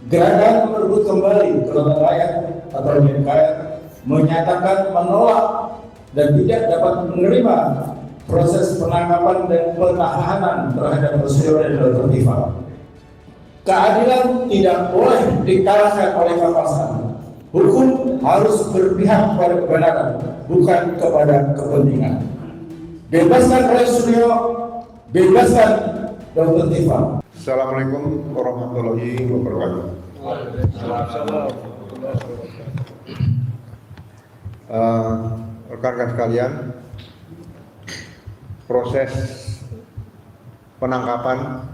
Gerakan merebut kembali kedaulatan rakyat atau DPR menyatakan menolak dan tidak dapat menerima proses penangkapan dan penahanan terhadap Susilo dan Dr. Tifa. Keadilan tidak boleh dikalahkan oleh kekuasaan. Hukum harus berpihak pada kebenaran, bukan kepada kepentingan. Bebaskan oleh Susilo, bebaskan Dr. Tifa. Assalamualaikum warahmatullahi wabarakatuh. Rekan-rekan sekalian, proses penangkapan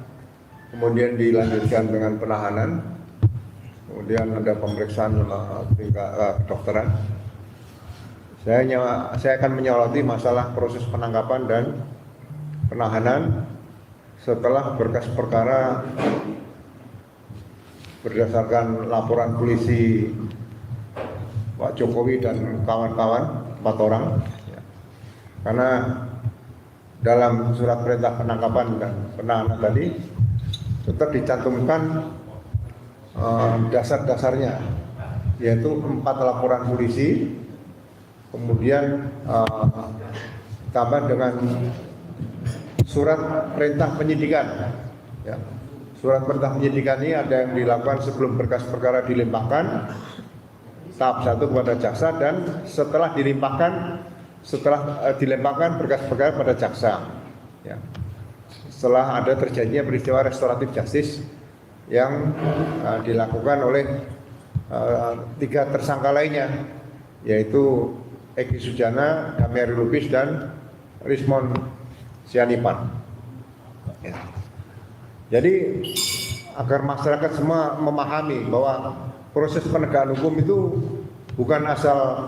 kemudian dilanjutkan dengan penahanan, kemudian ada pemeriksaan tingkat kedokteran. Saya akan menyoroti masalah proses penangkapan dan penahanan setelah berkas perkara berdasarkan laporan polisi Pak Jokowi dan kawan-kawan 4 orang, karena dalam surat perintah penangkapan dan penahanan tadi tetap dicantumkan dasar-dasarnya, yaitu 4 laporan polisi, kemudian tambah dengan surat perintah penyidikan. Ya. Surat perintah penyidikan ini ada yang dilakukan sebelum berkas perkara dilimpahkan, tahap 1 kepada jaksa, dan setelah dilimpahkan berkas perkara pada jaksa. Ya. Setelah ada terjadinya peristiwa restoratif justice yang dilakukan oleh 3 tersangka lainnya, yaitu Eki Sujana, Damiari Lubis, dan Rismon Sianipan. Ya. Jadi agar masyarakat semua memahami bahwa proses penegakan hukum itu bukan asal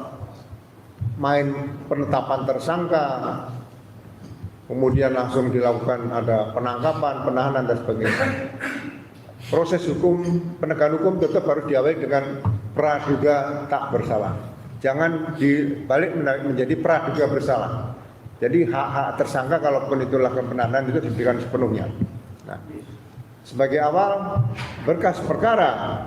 main penetapan tersangka, kemudian langsung dilakukan ada penangkapan, penahanan dan sebagainya. Proses hukum, penegakan hukum tetap harus diawali dengan praduga tak bersalah. Jangan dibalik menjadi praduga bersalah. Jadi hak-hak tersangka kalaupun itu lakukan penahanan itu diberikan sepenuhnya. Nah, sebagai awal berkas perkara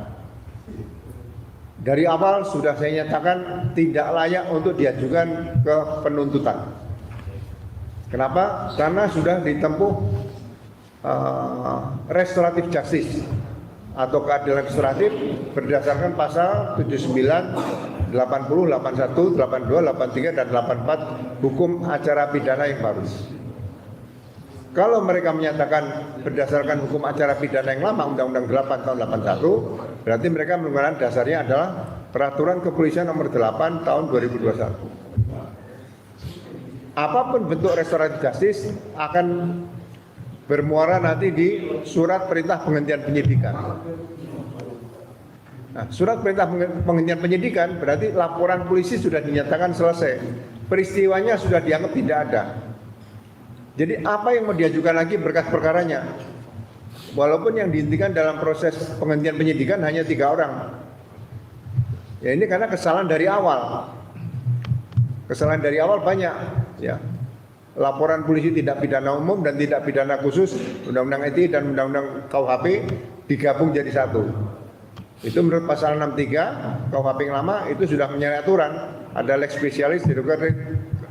dari awal sudah saya nyatakan tidak layak untuk diajukan ke penuntutan. Kenapa? Karena sudah ditempuh restoratif justice atau keadilan restoratif berdasarkan pasal 79, 80, 81, 82, 83 dan 84 hukum acara pidana yang baru. Kalau mereka menyatakan berdasarkan hukum acara pidana yang lama, Undang-Undang 8 tahun 81, berarti mereka menggunakan dasarnya adalah Peraturan Kepolisian Nomor 8 tahun 2021. Apapun bentuk restoratif justice akan bermuara nanti di surat perintah penghentian penyidikan. Nah, surat perintah penghentian penyidikan berarti laporan polisi sudah dinyatakan selesai, peristiwanya sudah dianggap tidak ada. Jadi apa yang mau diajukan lagi berkas perkaranya? Walaupun yang dihentikan dalam proses penghentian penyidikan hanya 3 orang. Ya ini karena kesalahan dari awal. Kesalahan dari awal banyak. Ya. Laporan polisi tidak pidana umum dan tidak pidana khusus, Undang-Undang ITE dan Undang-Undang KUHP digabung jadi satu. Itu menurut pasal 63 KUHP yang lama itu sudah menyalahi aturan. Ada lex spesialis, juga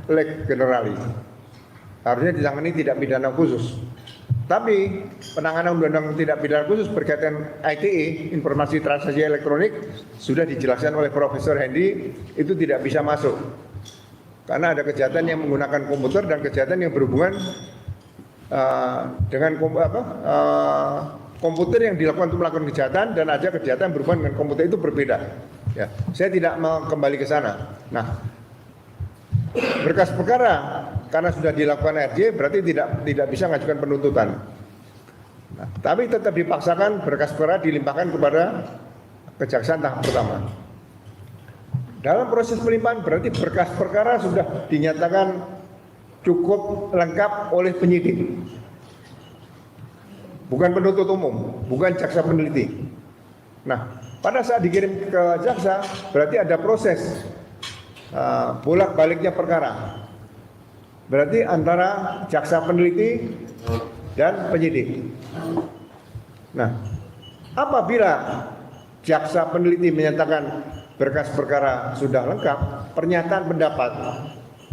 lex generalis. Harusnya ditangani tidak pidana khusus. Tapi penanganan undang-undang tidak pidana khusus berkaitan ITE, informasi transaksi elektronik, sudah dijelaskan oleh Profesor Hendy, itu tidak bisa masuk. Karena ada kejahatan yang menggunakan komputer dan kejahatan yang berhubungan dengan komputer yang dilakukan untuk melakukan kejahatan, dan ada kejahatan yang berhubungan dengan komputer, itu berbeda. Ya, saya tidak mau kembali ke sana. Nah, berkas perkara karena sudah dilakukan RJ berarti tidak bisa mengajukan penuntutan. Nah, tapi tetap dipaksakan berkas perkara dilimpahkan kepada kejaksaan tahap pertama. Dalam proses pelimpahan berarti berkas perkara sudah dinyatakan cukup lengkap oleh penyidik, bukan penuntut umum, bukan jaksa peneliti. Nah, pada saat dikirim ke jaksa berarti ada proses bolak-baliknya perkara. Berarti antara jaksa peneliti dan penyidik. Nah, apabila jaksa peneliti menyatakan berkas perkara sudah lengkap, pernyataan pendapat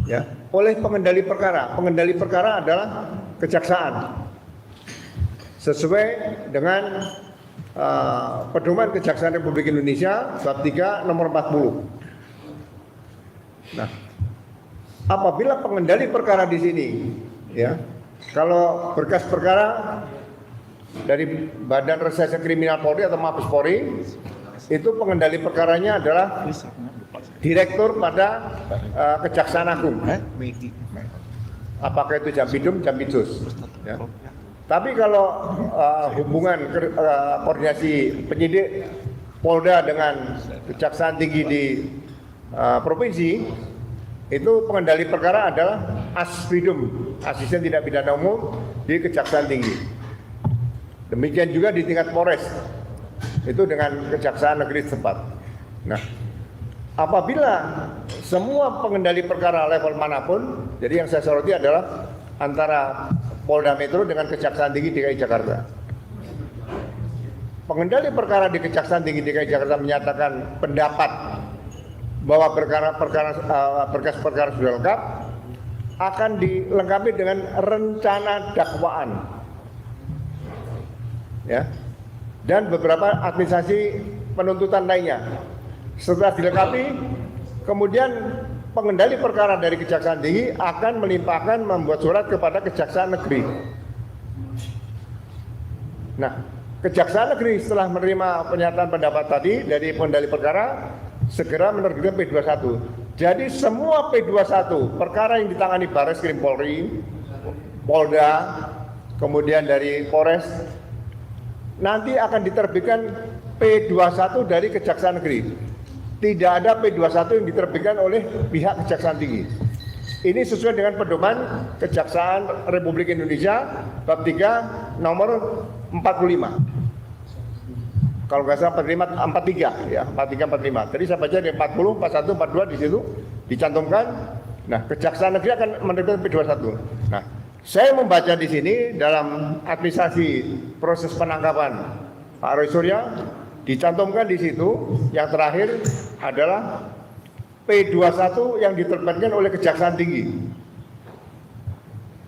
ya oleh pengendali perkara. Pengendali perkara adalah kejaksaan. Sesuai dengan Pedoman Kejaksaan Republik Indonesia bab 3 nomor 40. Nah, apabila pengendali perkara di sini ya, kalau berkas perkara dari Badan Reserse Kriminal Polri atau Mabes Polri, itu pengendali perkaranya adalah direktur pada Kejaksaan Agung. Apakah itu Jampidum, Jampidsus. Ya. Tapi kalau hubungan koordinasi penyidik Polda dengan Kejaksaan Tinggi di provinsi, itu pengendali perkara adalah Aspidum, Asisten Tindak Pidana Umum di Kejaksaan Tinggi. Demikian juga di tingkat Polres, itu dengan Kejaksaan Negeri setempat. Nah, apabila semua pengendali perkara level manapun, jadi yang saya soroti adalah antara Polda Metro dengan Kejaksaan Tinggi DKI Jakarta. Pengendali perkara di Kejaksaan Tinggi DKI Jakarta menyatakan pendapat bahwa berkas perkara sudah lengkap, akan dilengkapi dengan rencana dakwaan. Ya, dan beberapa administrasi penuntutan lainnya. Setelah dilengkapi, kemudian pengendali perkara dari Kejaksaan Tinggi akan melimpahkan membuat surat kepada Kejaksaan Negeri. Nah, Kejaksaan Negeri setelah menerima pernyataan pendapat tadi dari pengendali perkara, segera menerbitkan P21. Jadi semua P21 perkara yang ditangani Barreskrim Polri, Polda, kemudian dari Polres, nanti akan diterbitkan P21 dari Kejaksaan Negeri. Tidak ada P21 yang diterbitkan oleh pihak Kejaksaan Tinggi. Ini sesuai dengan pedoman Kejaksaan Republik Indonesia bab 3 nomor 45. Kalau nggak salah 43 ya, 43 45. Tadi saya baca di 40, 41, 42 di situ dicantumkan. Nah, Kejaksaan Negeri akan menerbitkan P21. Nah, saya membaca di sini dalam administrasi proses penangkapan Pak Roy Surya dicantumkan di situ yang terakhir adalah P21 yang diterbitkan oleh Kejaksaan Tinggi.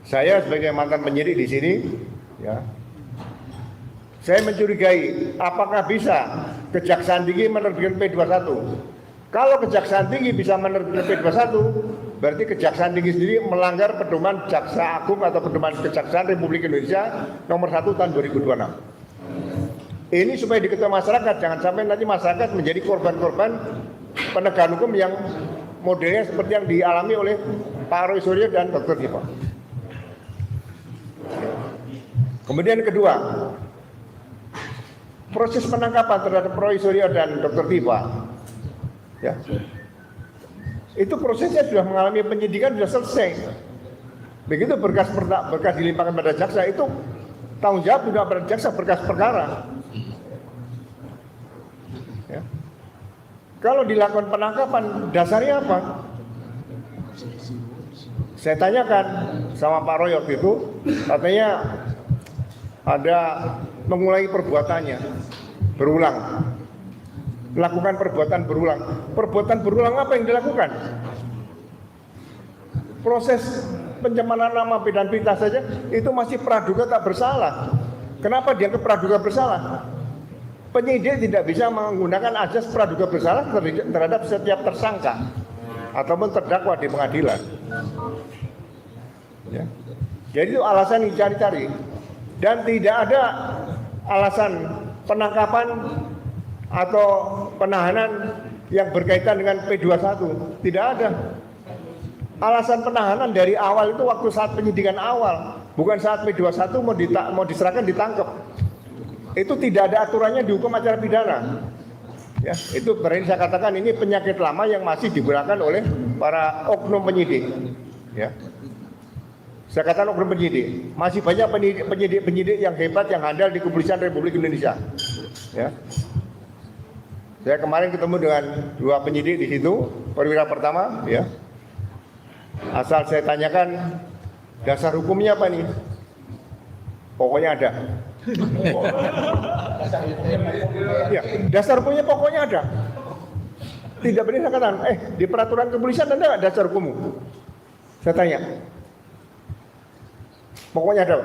Saya sebagai mantan penyidik di sini, ya, saya mencurigai apakah bisa Kejaksaan Tinggi menerbitkan P21. Kalau Kejaksaan Tinggi bisa menerbitkan P21, berarti Kejaksaan Tinggi sendiri melanggar pedoman Jaksa Agung atau pedoman Kejaksaan Republik Indonesia nomor 1 tahun 2026. Ini supaya diketahui masyarakat, jangan sampai nanti masyarakat menjadi korban-korban penegakan hukum yang modelnya seperti yang dialami oleh Pak Roy Suryo dan Dr. Dipa. Kemudian kedua, proses penangkapan terhadap Roy Suryo dan Dr. Dipa, ya, itu prosesnya sudah mengalami penyidikan, sudah selesai. Begitu berkas dilimpahkan pada jaksa, itu tanggung jawab juga pada jaksa berkas perkara. Ya. Kalau dilakukan penangkapan, dasarnya apa? Saya tanyakan sama Pak Roy waktu itu, katanya ada mengulangi perbuatannya berulang, melakukan perbuatan berulang. Perbuatan berulang apa yang dilakukan? Proses pencemaran nama dan pita saja itu masih praduga tak bersalah. Kenapa dianggap praduga bersalah? Penyidik tidak bisa menggunakan azas praduga bersalah terhadap setiap tersangka ataupun terdakwa di pengadilan. Ya. Jadi itu alasan yang dicari-cari. Dan tidak ada alasan penangkapan atau penahanan yang berkaitan dengan P21. Tidak ada. Alasan penahanan dari awal itu waktu saat penyidikan awal, bukan saat P21 mau diserahkan ditangkap. Itu tidak ada aturannya di hukum acara pidana. Ya, itu berarti saya katakan ini penyakit lama yang masih digunakan oleh para oknum penyidik. Ya. Saya katakan oknum penyidik. Masih banyak penyidik yang hebat yang handal di Kepolisian Republik Indonesia. Ya. Saya kemarin ketemu dengan dua penyidik di situ, perwira pertama, ya. Asal saya tanyakan dasar hukumnya apa nih? Pokoknya ada. Ya, dasar hukumnya pokoknya ada. Tidak boleh saya katakan, di peraturan kepolisian ada nggak dasar hukummu? Saya tanya. Pokoknya ada.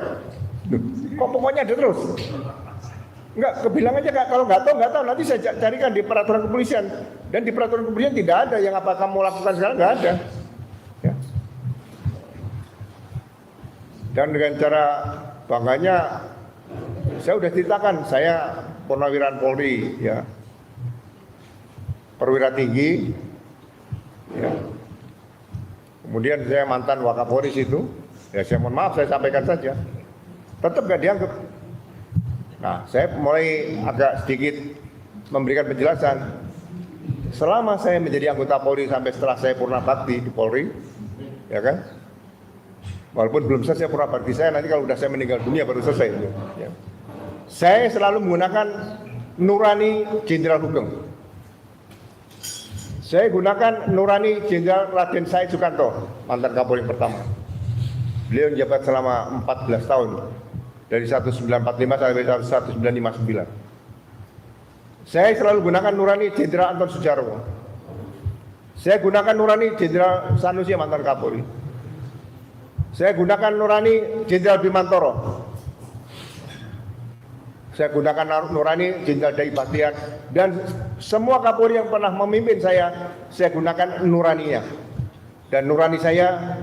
Kok pokoknya ada terus? Enggak, kebilang aja Kak, kalau nggak tahu, nanti saya carikan di peraturan kepolisian. Dan di peraturan kepolisian tidak ada yang apa kamu lakukan sekarang, nggak ada. Ya. Dan dengan cara bangganya, saya udah ceritakan, saya purnawirawan Polri, ya, perwira tinggi, ya. Kemudian saya mantan Wakapolri situ, ya saya mohon maaf, saya sampaikan saja, tetap nggak dianggap. Nah, saya mulai agak sedikit memberikan penjelasan. Selama saya menjadi anggota Polri sampai setelah saya purna bakti di Polri, ya kan? Walaupun belum selesai purna bakti saya, nanti kalau sudah saya meninggal dunia baru selesai. Ya. Saya selalu menggunakan nurani Jenderal Hugeng. Saya gunakan nurani Jenderal Raden Said Sukanto, mantan Kapolri pertama. Beliau menjabat selama 14 tahun. Dari 1945 sampai 1959. Saya selalu gunakan nurani Jenderal Anton Sujarwo. Saya gunakan nurani Jenderal Sanusi mantan Kapolri. Saya gunakan nurani Jenderal Bimantoro. Saya gunakan nurani Jenderal Dai Batiar. Dan semua Kapolri yang pernah memimpin saya gunakan nuraninya. Dan nurani saya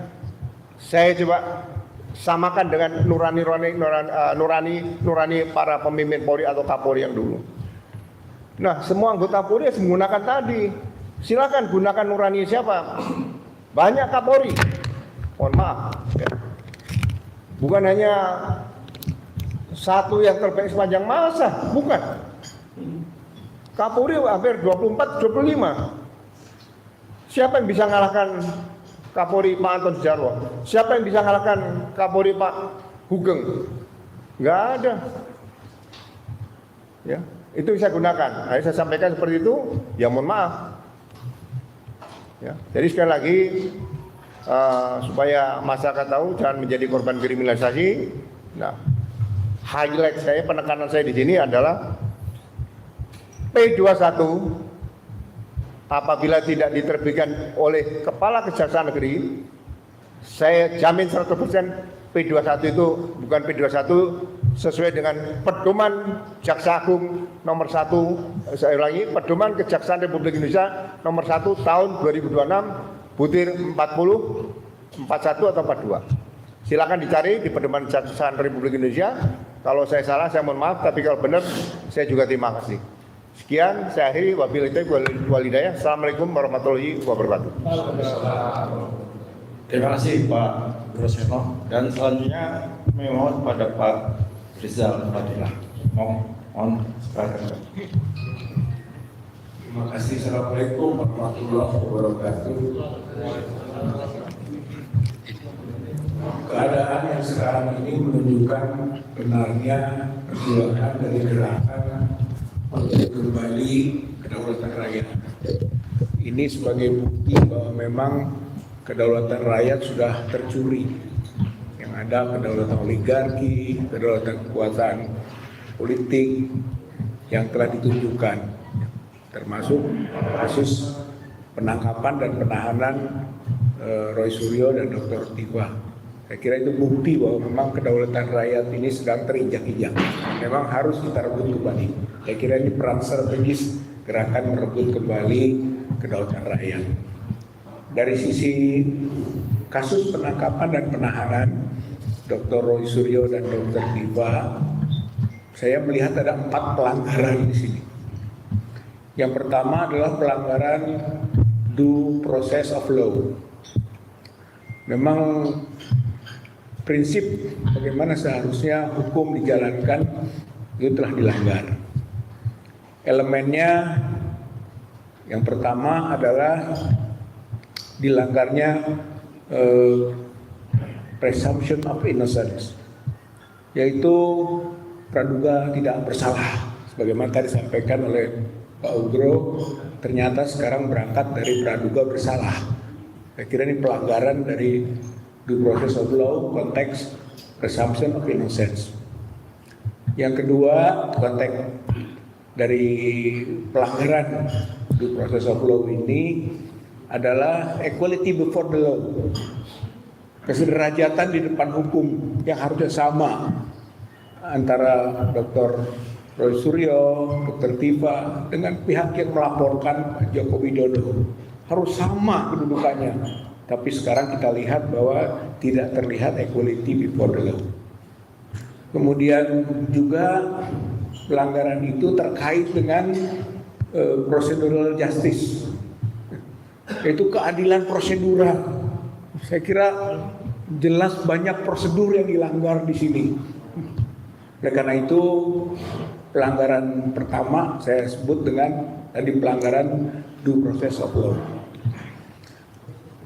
coba samakan dengan nurani para pemimpin Polri atau Kapolri yang dulu. Nah, semua anggota Polri harus menggunakan tadi. Silakan gunakan nurani siapa? Banyak Kapolri. Mohon maaf. Ya. Bukan hanya satu yang terbaik sepanjang masa, bukan. Kapolri hampir 24, 25. Siapa yang bisa mengalahkan Kapolri Pak Anton Sujarwo? Siapa yang bisa mengalahkan Kapolri Pak Hugeng? Nggak ada. Ya, itu saya gunakan. Nah, saya sampaikan seperti itu. Ya mohon maaf. Ya, jadi sekali lagi supaya masyarakat tahu jangan menjadi korban kriminalisasi. Nah, highlight saya, penekanan saya di sini adalah P21 apabila tidak diterbitkan oleh Kepala Kejaksaan Negeri, saya jamin 100% P21 itu bukan P21 sesuai dengan pedoman Jaksa Agung nomor 1, saya ulangi, pedoman Kejaksaan Republik Indonesia nomor 1 tahun 2026 butir 40, 41 atau 42. Silakan dicari di pedoman Kejaksaan Republik Indonesia. Kalau saya salah saya mohon maaf, tapi kalau benar saya juga terima kasih. Sekian, saya akhiri. Wabillahi taufiq wal hidayah. Assalamualaikum warahmatullahi wabarakatuh. Terima kasih Pak Groseno. Dan selanjutnya memohon pada Pak Rizal Fadilah. Mohon silakan. Terima kasih. Assalamualaikum warahmatullahi wabarakatuh. Keadaan yang sekarang ini menunjukkan benarnya perjuangan dari gerakan untuk kembali kedaulatan rakyat. Ini sebagai bukti bahwa memang kedaulatan rakyat sudah tercuri. Yang ada kedaulatan oligarki, kedaulatan kekuasaan politik yang telah ditunjukkan, termasuk kasus penangkapan dan penahanan Roy Suryo dan Dr. Tifa. Saya kira itu bukti bahwa memang kedaulatan rakyat ini sedang terinjak-injak. Memang harus kita rebut kembali. Saya kira ini peran strategis gerakan merebut kembali kedaulatan rakyat. Dari sisi kasus penangkapan dan penahanan Dr. Roy Suryo dan Dr. Tifa, saya melihat ada 4 pelanggaran di sini. Yang pertama adalah pelanggaran due process of law. Memang prinsip bagaimana seharusnya hukum dijalankan itu telah dilanggar. Elemennya yang pertama adalah dilanggarnya presumption of innocence, yaitu praduga tidak bersalah. Sebagaimana tadi disampaikan oleh Pak Ugro, ternyata sekarang berangkat dari praduga bersalah. Saya kira ini pelanggaran dari due process of law konteks presumption of innocence. Yang kedua, konteks dari pelanggaran due process of law ini adalah equality before the law. Kesederajatan di depan hukum yang harusnya sama antara Dr. Roy Suryo, Dr. Tifa dengan pihak yang melaporkan Pak Joko Widodo. Harus sama kedudukannya. Tapi sekarang kita lihat bahwa tidak terlihat equality before the law. Kemudian juga pelanggaran itu terkait dengan procedural justice, yaitu keadilan prosedural. Saya kira jelas banyak prosedur yang dilanggar di sini. Oleh karena itu pelanggaran pertama saya sebut dengan tadi pelanggaran due process of law.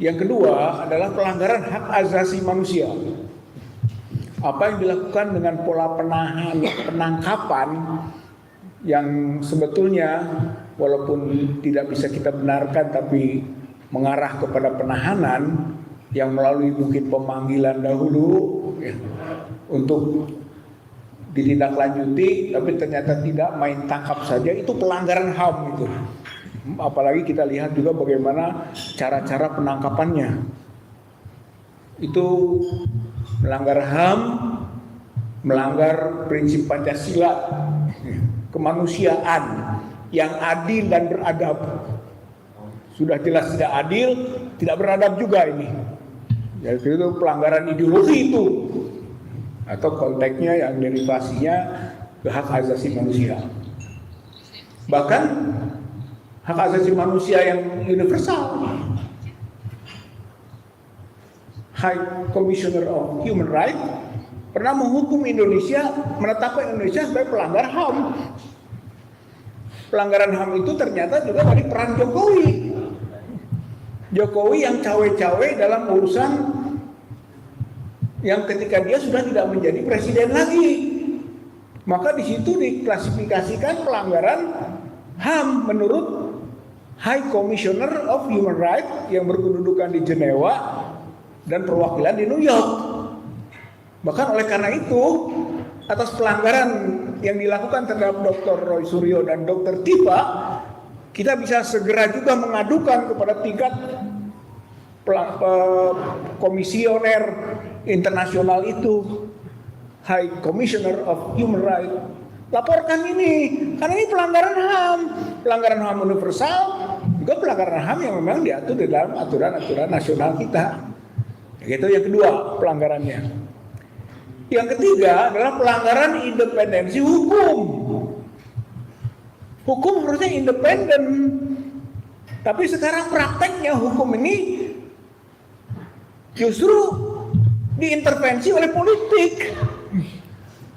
Yang kedua adalah pelanggaran hak asasi manusia. Apa yang dilakukan dengan pola penangkapan yang sebetulnya walaupun tidak bisa kita benarkan tapi mengarah kepada penahanan yang melalui mungkin pemanggilan dahulu ya, untuk ditindaklanjuti, tapi ternyata tidak, main tangkap saja, itu pelanggaran HAM itu. Apalagi kita lihat juga bagaimana cara-cara penangkapannya. Itu melanggar HAM, melanggar prinsip Pancasila, kemanusiaan yang adil dan beradab. Sudah jelas tidak adil, tidak beradab juga ini. Jadi itu pelanggaran ideologi itu, atau konteksnya yang derivasinya ke hak asasi manusia. Bahkan hak asasi manusia yang universal, High Commissioner of Human Rights pernah menghukum Indonesia, menetapkan Indonesia sebagai pelanggar HAM. Pelanggaran HAM itu ternyata juga dari peran Jokowi. Jokowi yang cawe-cawe dalam urusan yang ketika dia sudah tidak menjadi presiden lagi. Maka di situ diklasifikasikan pelanggaran HAM menurut High Commissioner of Human Rights yang berkedudukan di Jenewa dan perwakilan di New York. Bahkan oleh karena itu, atas pelanggaran yang dilakukan terhadap Dr. Roy Suryo dan Dr. Tifa, kita bisa segera juga mengadukan kepada tingkat komisioner internasional itu, High Commissioner of Human Rights. Laporkan ini, karena ini pelanggaran HAM universal, juga pelanggaran HAM yang memang diatur di dalam aturan-aturan nasional kita. Itu yang kedua pelanggarannya. Yang ketiga adalah pelanggaran independensi hukum. Hukum harusnya independen, tapi sekarang prakteknya hukum ini justru diintervensi oleh politik.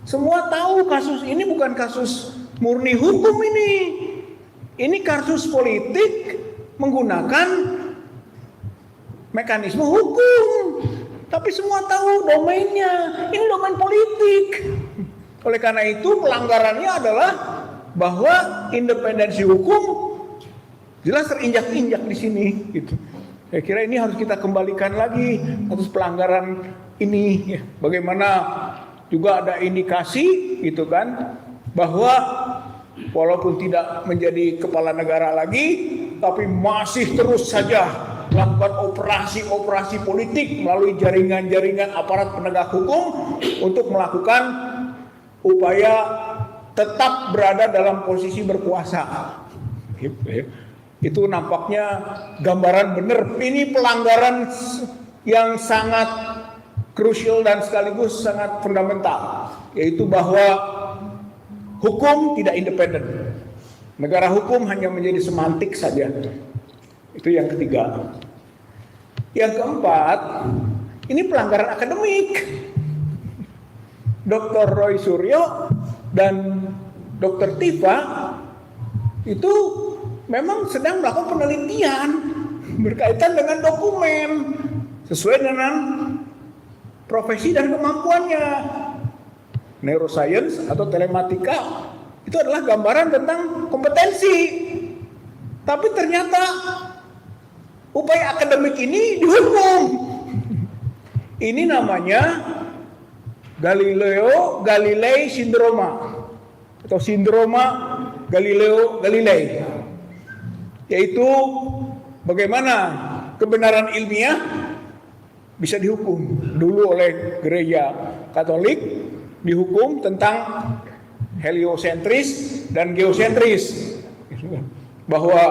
Semua tahu kasus ini bukan kasus murni hukum ini. Ini kasus politik menggunakan mekanisme hukum. Tapi semua tahu domainnya. Ini domain politik. Oleh karena itu pelanggarannya adalah bahwa independensi hukum jelas terinjak-injak di sini. Gitu. Saya kira ini harus kita kembalikan lagi atas pelanggaran ini. Bagaimana juga ada indikasi, gitu kan, bahwa walaupun tidak menjadi kepala negara lagi, tapi masih terus saja melakukan operasi-operasi politik melalui jaringan-jaringan aparat penegak hukum untuk melakukan upaya tetap berada dalam posisi berkuasa. Itu nampaknya gambaran benar. Ini pelanggaran yang sangat krusial dan sekaligus sangat fundamental, yaitu bahwa hukum tidak independen. Negara hukum hanya menjadi semantik saja. Itu yang ketiga. Yang keempat, ini pelanggaran akademik. Dr. Roy Suryo dan Dr. Tifa itu memang sedang melakukan penelitian berkaitan dengan dokumen sesuai dengan profesi dan kemampuannya. Neuroscience atau telematika itu adalah gambaran tentang kompetensi. Tapi ternyata upaya akademik ini dihukum. Ini namanya Galileo Galilei Sindroma atau sindroma Galileo Galilei, yaitu bagaimana kebenaran ilmiah bisa dihukum. Dulu oleh gereja Katolik dihukum tentang heliosentris dan geosentris, bahwa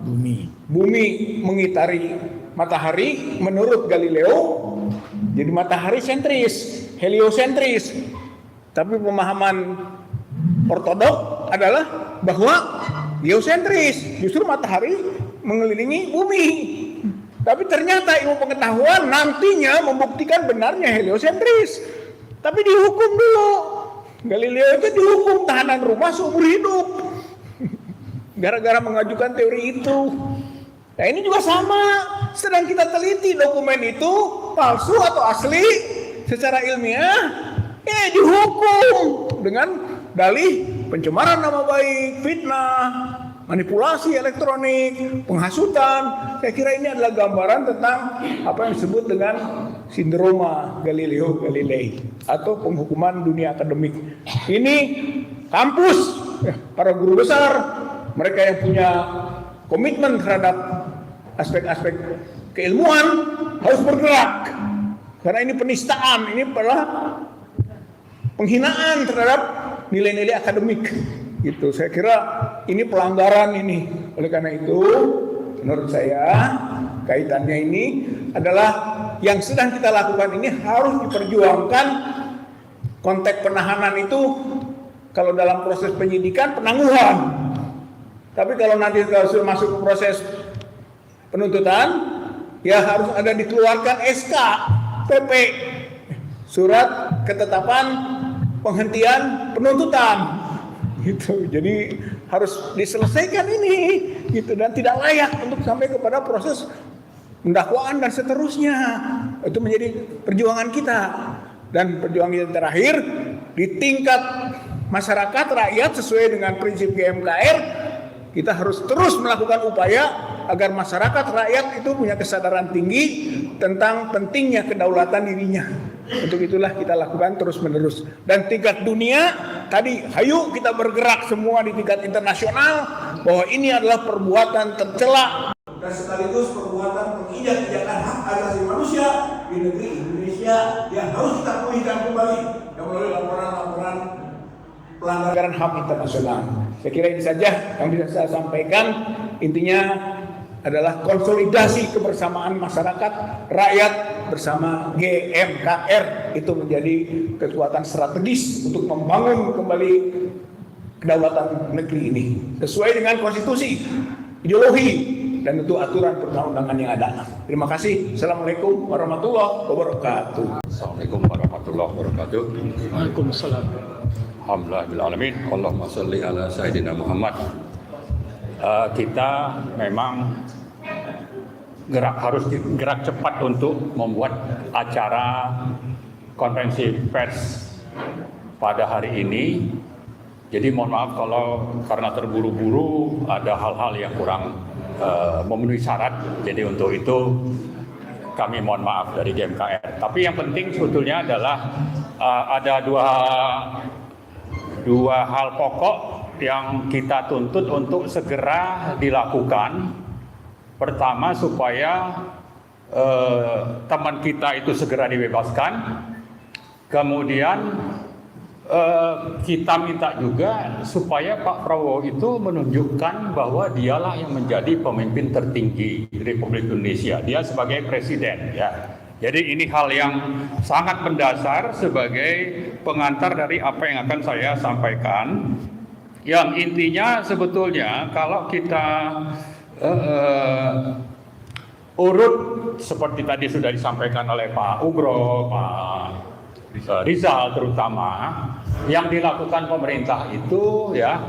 bumi mengitari matahari menurut Galileo jadi matahari sentris, heliosentris. Tapi pemahaman ortodok adalah bahwa geosentris, justru matahari mengelilingi bumi. Tapi ternyata ilmu pengetahuan nantinya membuktikan benarnya heliosentris. Tapi dihukum dulu. Galileo itu dihukum tahanan rumah seumur hidup gara-gara mengajukan teori itu. Nah ini juga sama. Sedang kita teliti dokumen itu palsu atau asli secara ilmiah, dihukum dengan dalih pencemaran nama baik, fitnah, manipulasi elektronik, penghasutan. Saya kira ini adalah gambaran tentang apa yang disebut dengan sindroma Galileo Galilei atau penghukuman dunia akademik. Ini kampus, para guru besar, mereka yang punya komitmen terhadap aspek-aspek keilmuan harus bergerak. Karena ini penistaan, ini adalah penghinaan terhadap nilai-nilai akademik. Gitu. Saya kira ini pelanggaran ini. Oleh karena itu, menurut saya kaitannya ini adalah yang sedang kita lakukan ini harus diperjuangkan. Konteks penahanan itu kalau dalam proses penyidikan penangguhan. Tapi kalau nanti sudah masuk ke proses penuntutan, ya harus ada dikeluarkan SK, PP, surat ketetapan penghentian penuntutan. Gitu. Jadi harus diselesaikan ini gitu, dan tidak layak untuk sampai kepada proses pendakwaan dan seterusnya. Itu menjadi perjuangan kita, dan perjuangan kita terakhir di tingkat masyarakat rakyat sesuai dengan prinsip GMKR. Kita harus terus melakukan upaya agar masyarakat rakyat itu punya kesadaran tinggi tentang pentingnya kedaulatan dirinya. Untuk itulah kita lakukan terus-menerus. Dan tingkat dunia, tadi hayu kita bergerak semua di tingkat internasional bahwa ini adalah perbuatan tercela dan sekaligus perbuatan penginjak-injakan hak asasi manusia di negeri Indonesia yang harus kita pulihkan kembali melalui laporan-laporan pelanggaran HAM internasional. Saya kira ini saja yang bisa saya sampaikan. Intinya adalah konsolidasi kebersamaan masyarakat rakyat bersama GMKR itu menjadi kekuatan strategis untuk membangun kembali kedaulatan negeri ini sesuai dengan konstitusi, ideologi, dan tentu aturan perundang-undangan yang ada. Terima kasih. Assalamualaikum warahmatullahi wabarakatuh. Assalamualaikum warahmatullahi wabarakatuh. Waalaikumsalam. Alhamdulillahirrahmanirrahim. Allahumma salli ala Sayyidina Muhammad. Kita memang harus gerak cepat untuk membuat acara konferensi pers pada hari ini. Jadi mohon maaf kalau karena terburu-buru ada hal-hal yang kurang memenuhi syarat. Jadi untuk itu kami mohon maaf dari GMKR. Tapi yang penting sebetulnya adalah ada dua hal pokok yang kita tuntut untuk segera dilakukan. Pertama, supaya teman kita itu segera dibebaskan. Kemudian kita minta juga supaya Pak Prabowo itu menunjukkan bahwa dialah yang menjadi pemimpin tertinggi Republik Indonesia. Dia sebagai presiden, ya. Jadi ini hal yang sangat mendasar sebagai pengantar dari apa yang akan saya sampaikan. Yang intinya sebetulnya kalau kita urut seperti tadi sudah disampaikan oleh Pak Ugro, Pak Rizal terutama, yang dilakukan pemerintah itu ya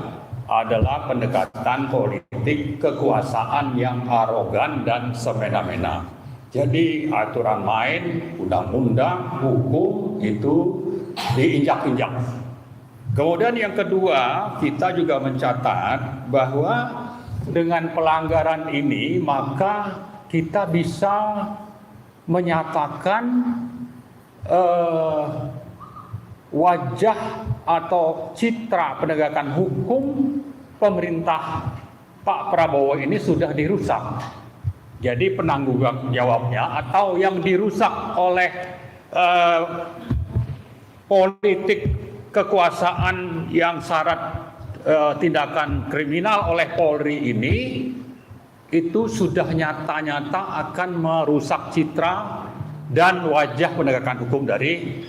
adalah pendekatan politik kekuasaan yang arogan dan semena-mena. Jadi aturan main, undang-undang, hukum itu diinjak-injak. Kemudian yang kedua, kita juga mencatat bahwa dengan pelanggaran ini maka kita bisa menyatakan wajah atau citra penegakan hukum pemerintah Pak Prabowo ini sudah dirusak. Jadi penanggung jawabnya atau yang dirusak oleh politik kekuasaan yang syarat tindakan kriminal oleh Polri ini itu sudah nyata-nyata akan merusak citra dan wajah penegakan hukum dari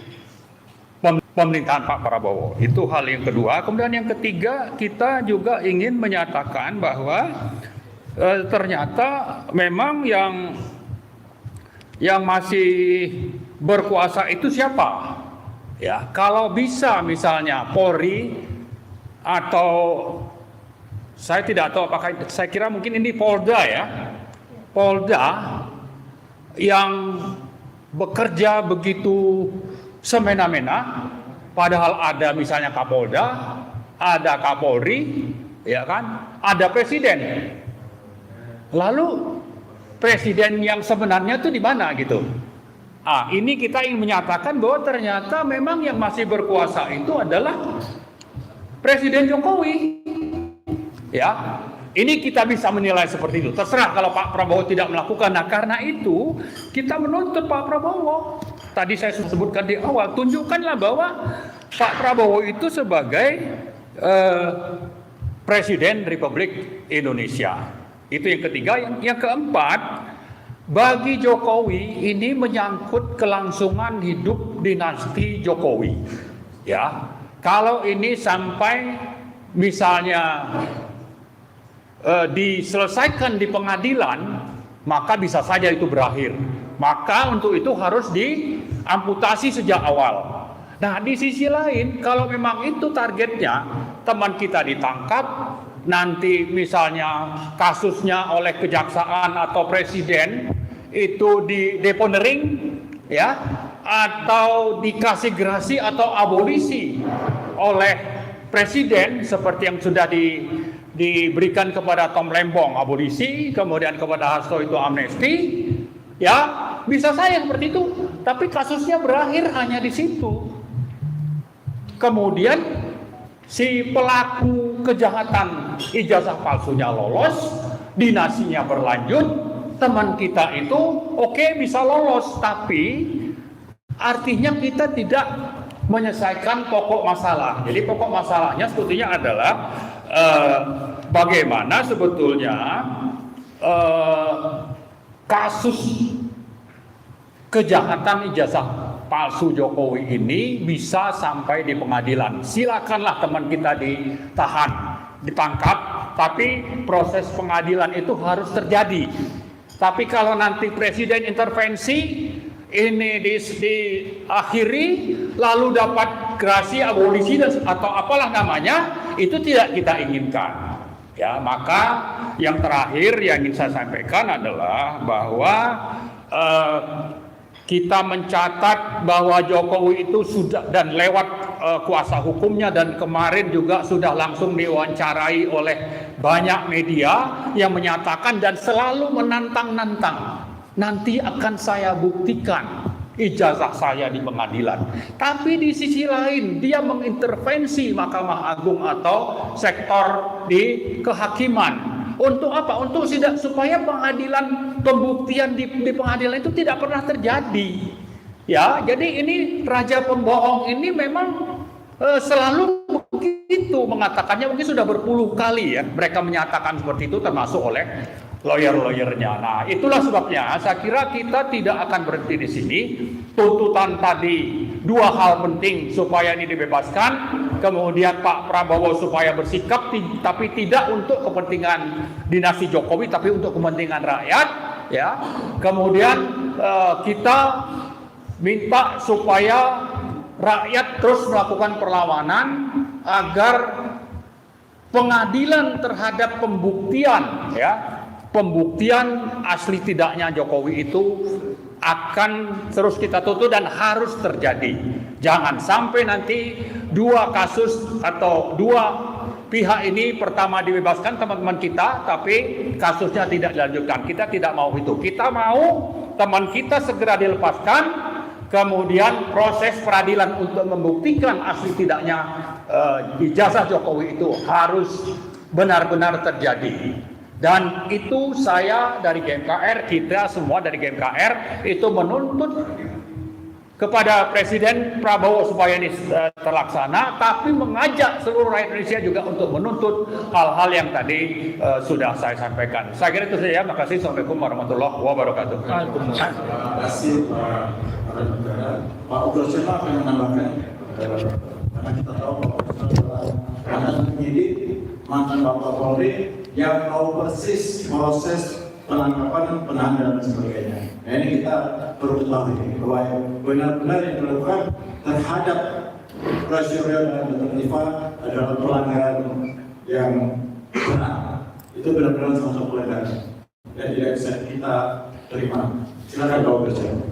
pemerintahan Pak Prabowo. Itu hal yang kedua. Kemudian yang ketiga, kita juga ingin menyatakan bahwa ternyata memang yang masih berkuasa itu siapa? Ya, kalau bisa misalnya Polri atau saya tidak tahu apakah, saya kira mungkin ini Polda ya. Polda yang bekerja begitu semena-mena, padahal ada misalnya Kapolda, ada Kapolri, ya kan, ada Presiden. Lalu Presiden yang sebenarnya itu di mana gitu? Ini kita ingin menyatakan bahwa ternyata memang yang masih berkuasa itu adalah Presiden Jokowi. Ya, ini kita bisa menilai seperti itu. Terserah kalau Pak Prabowo tidak melakukan. Nah, karena itu kita menuntut Pak Prabowo. Tadi saya sebutkan di awal, tunjukkanlah bahwa Pak Prabowo itu sebagai Presiden Republik Indonesia. Itu yang ketiga. Yang keempat, bagi Jokowi ini menyangkut kelangsungan hidup dinasti Jokowi. Ya, kalau ini sampai misalnya diselesaikan di pengadilan, maka bisa saja itu berakhir. Maka untuk itu harus diamputasi sejak awal. Nah, di sisi lain, kalau memang itu targetnya, teman kita ditangkap, nanti misalnya kasusnya oleh kejaksaan atau presiden itu dideponering, ya, atau dikasih gerasi atau abolisi oleh presiden seperti yang sudah diberikan kepada Tom Lembong abolisi, kemudian kepada Hasto itu amnesti, ya bisa saja seperti itu. Tapi kasusnya berakhir hanya di situ. Kemudian si pelaku kejahatan ijazah palsunya lolos, dinasinya berlanjut, teman kita itu oke, bisa lolos, tapi artinya kita tidak menyelesaikan pokok masalah. Jadi pokok masalahnya sebetulnya adalah bagaimana sebetulnya kasus kejahatan ijazah palsu Jokowi ini bisa sampai di pengadilan. Silakanlah teman kita ditahan, ditangkap, tapi proses pengadilan itu harus terjadi. Tapi kalau nanti presiden intervensi, ini diakhiri, lalu dapat gerasi abolisi atau apalah namanya, itu tidak kita inginkan. Ya, maka yang terakhir yang ingin saya sampaikan adalah bahwa kita mencatat bahwa Jokowi itu sudah dan lewat kuasa hukumnya, dan kemarin juga sudah langsung diwawancarai oleh banyak media yang menyatakan dan selalu menantang-nantang, nanti akan saya buktikan ijazah saya di pengadilan. Tapi di sisi lain dia mengintervensi Mahkamah Agung atau sektor di kehakiman. Untuk apa? Untuk supaya pengadilan, pembuktian di pengadilan itu tidak pernah terjadi. Ya, jadi ini raja pembohong ini memang selalu begitu mengatakannya, mungkin sudah berpuluh kali ya mereka menyatakan seperti itu, termasuk oleh lawyer-lawyernya. Nah, itulah sebabnya saya kira kita tidak akan berhenti di sini. Tuntutan tadi dua hal penting supaya ini dibebaskan, kemudian Pak Prabowo supaya bersikap tapi tidak untuk kepentingan dinasti Jokowi, tapi untuk kepentingan rakyat, ya. Kemudian kita minta supaya rakyat terus melakukan perlawanan agar pengadilan terhadap pembuktian, ya, pembuktian asli tidaknya Jokowi itu akan terus kita tuntut dan harus terjadi. Jangan sampai nanti dua kasus atau dua pihak ini, pertama dibebaskan teman-teman kita, tapi kasusnya tidak dilanjutkan. Kita tidak mau itu. Kita mau teman kita segera dilepaskan, kemudian proses peradilan untuk membuktikan asli tidaknya ijazah Jokowi itu harus benar-benar terjadi. Dan itu saya dari GMKR, kita semua dari GMKR itu menuntut kepada Presiden Prabowo supaya ini terlaksana, tapi mengajak seluruh rakyat Indonesia juga untuk menuntut hal-hal yang tadi sudah saya sampaikan. Saya kira itu saja. Terima kasih. Assalamualaikum warahmatullahi wabarakatuh. Terima kasih Pak Negara. Pak Ugrosema akan menambahkan, karena kita tahu Pak Ugrosema adalah mantan penyidik, mantan Bapak Polri yang tahu persis proses penangkapan, penahanan dan sebagainya. Nah, ini kita perlu ketahui bahwa benar-benar yang dilakukan terhadap Roy Suryo dan Dr. Tifa adalah pelanggaran yang benar. Itu benar-benar salah satu pelanggaran dan tidak bisa kita terima. Silakan Pak Ugrosema.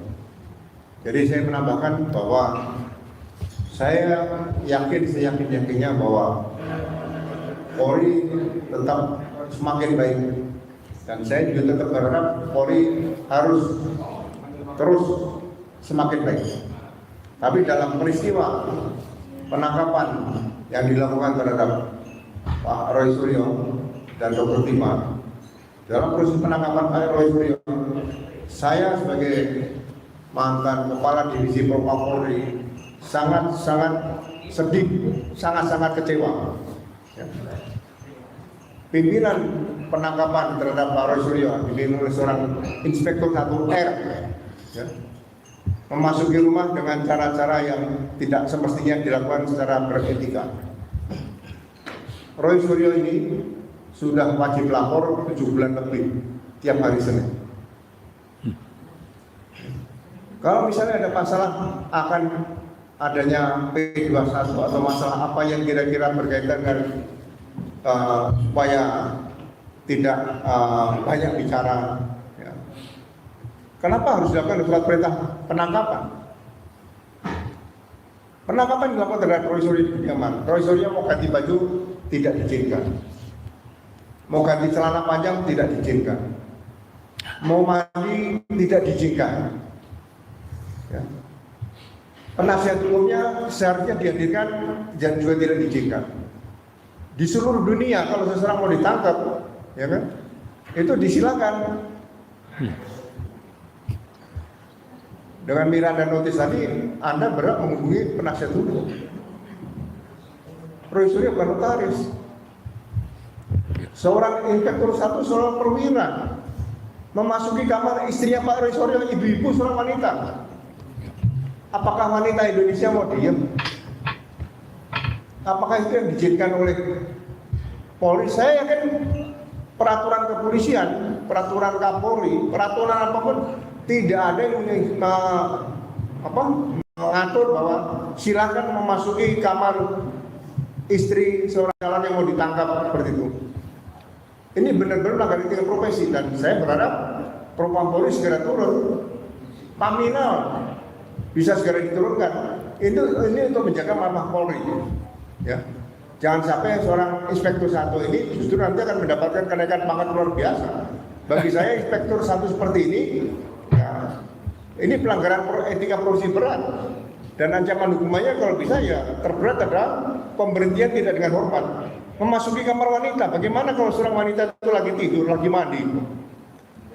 Jadi saya menambahkan bahwa saya yakin seyakin-yakinnya bahwa Polri tetap semakin baik, dan saya juga tetap berharap Polri harus terus semakin baik. Tapi dalam peristiwa penangkapan yang dilakukan terhadap Pak Roy Suryo dan Dr. Tifa, dalam proses penangkapan Pak Roy Suryo, saya sebagai mantan Kepala Divisi Propam Polri sangat-sangat sedih, sangat-sangat kecewa. Ya. Pimpinan penangkapan terhadap Pak Roy Suryo dipimpin oleh seorang Inspektur 1R, ya, memasuki rumah dengan cara-cara yang tidak semestinya dilakukan secara beretika. Roy Suryo ini sudah wajib lapor 7 bulan lebih tiap hari Senin. Kalau misalnya ada masalah akan adanya P21 atau masalah apa yang kira-kira berkaitan dengan supaya tidak banyak bicara, ya. Kenapa harus dilakukan surat perintah penangkapan? Penangkapan dilakukan terhadap Roy Suryo di kediaman. Roy Suryo mau ganti baju tidak diizinkan, mau ganti celana panjang tidak diizinkan, mau mandi tidak diizinkan. Ya. Penasihat umumnya seharusnya dihadirkan dan juga tidak diizinkan. Di seluruh dunia kalau seseorang mau ditangkap, ya kan, itu disilakan. Dengan Miranda notice tadi, Anda berhak menghubungi penasihat hukum. Roy Suryo bukan notaris. Seorang Inspektur 1, seorang perwira memasuki kamar istrinya Pak Roy Suryo, ibu-ibu, seorang wanita. Apakah wanita Indonesia mau diam? Apakah itu yang diizinkan oleh Polri? Saya yakin peraturan kepolisian, peraturan Kapolri, peraturan apapun tidak ada yang mengatur bahwa silakan memasuki kamar istri seorang calon yang mau ditangkap seperti itu. Ini benar-benar melanggar etika profesi, dan saya berharap Propam Polri segera turun. Paminal bisa segera diturunkan. Ini untuk menjaga marwah Polri, ya. Jangan sampai seorang Inspektur 1 ini justru nanti akan mendapatkan kenaikan pangkat luar biasa. Bagi saya Inspektur 1 seperti ini, ya, ini pelanggaran etika profesi berat, dan ancaman hukumannya kalau bisa ya terberat adalah pemberhentian tidak dengan hormat. Memasuki kamar wanita, bagaimana kalau seorang wanita itu lagi tidur, lagi mandi?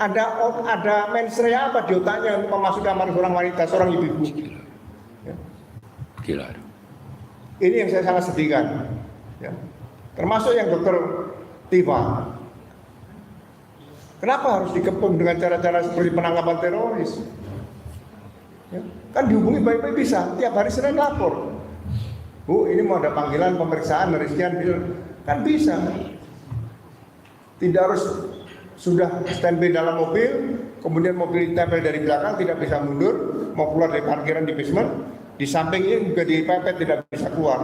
Ada mensrea apa di otaknya untuk memasuki kamar seorang wanita, seorang ibu-ibu? Ya. Gila. Ini yang saya sangat sedihkan, ya. Termasuk yang Dr. Tifa. Kenapa harus dikepung dengan cara-cara seperti penangkapan teroris? Ya. Kan dihubungi baik-baik bisa, tiap hari Senin lapor. Bu, ini mau ada panggilan pemeriksaan dari sekian, kan bisa. Tidak harus sudah standby dalam mobil, kemudian mobil ditempel dari belakang, tidak bisa mundur, mau keluar dari parkiran di basement, di sampingnya juga dipepet, tidak bisa keluar.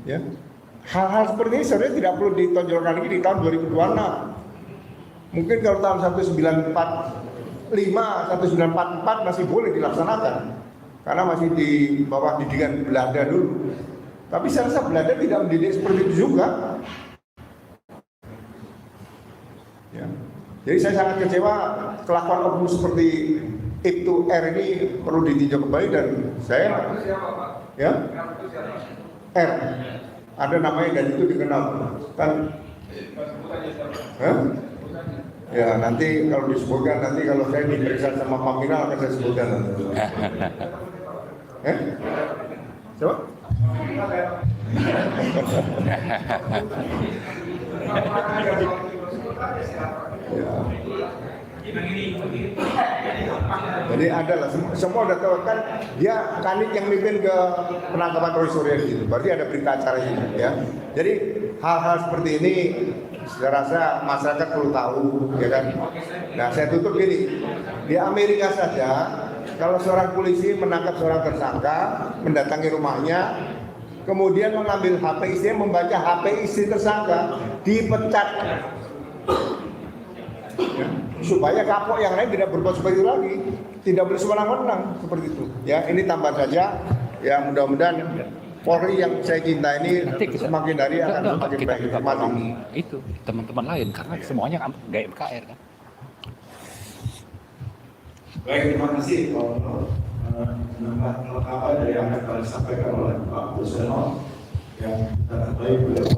Ya, hal-hal seperti ini sebenarnya tidak perlu ditonjolkan lagi di tahun 2026. Mungkin kalau tahun 1945, 1944 masih boleh dilaksanakan, karena masih di bawah didikan Belanda dulu. Tapi saya rasa Belanda tidak mendidik seperti itu juga. Ya. Jadi saya sangat kecewa kelakuan oknum seperti Ibtu R ini perlu ditinjau kembali dan saya ya R ada namanya dan itu dikenal kan. Hah? Ya nanti kalau disebutkan, nanti kalau saya diperiksa sama Paminal akan saya sebutkan nanti. Coba? Ya. Jadi ada lah, semua udah tahu kan, dia Kanit yang mimpin ke penangkapan Roy Suryo gitu. Berarti ada berita acara ini ya. Jadi hal-hal seperti ini saya rasa masyarakat perlu tahu, ya kan. Nah, saya tutup gini. Di Amerika saja, kalau seorang polisi menangkap seorang tersangka, mendatangi rumahnya, kemudian mengambil HP istrinya, membaca HP istri tersangka, dipecat. Ya, supaya kapok yang lain tidak berbuat seperti itu lagi, tidak boleh sewenang-wenang seperti itu. Ya, ini tambah saja. Ya, mudah-mudahan Polri yang saya cinta ini semakin hari akan semakin baik. Itu teman-teman lain karena semuanya gaya MKR kan. Baik, terima kasih Pak menambah kelengkapan dari yang telah disampaikan oleh Pak Buseno yang kita ketahui beliau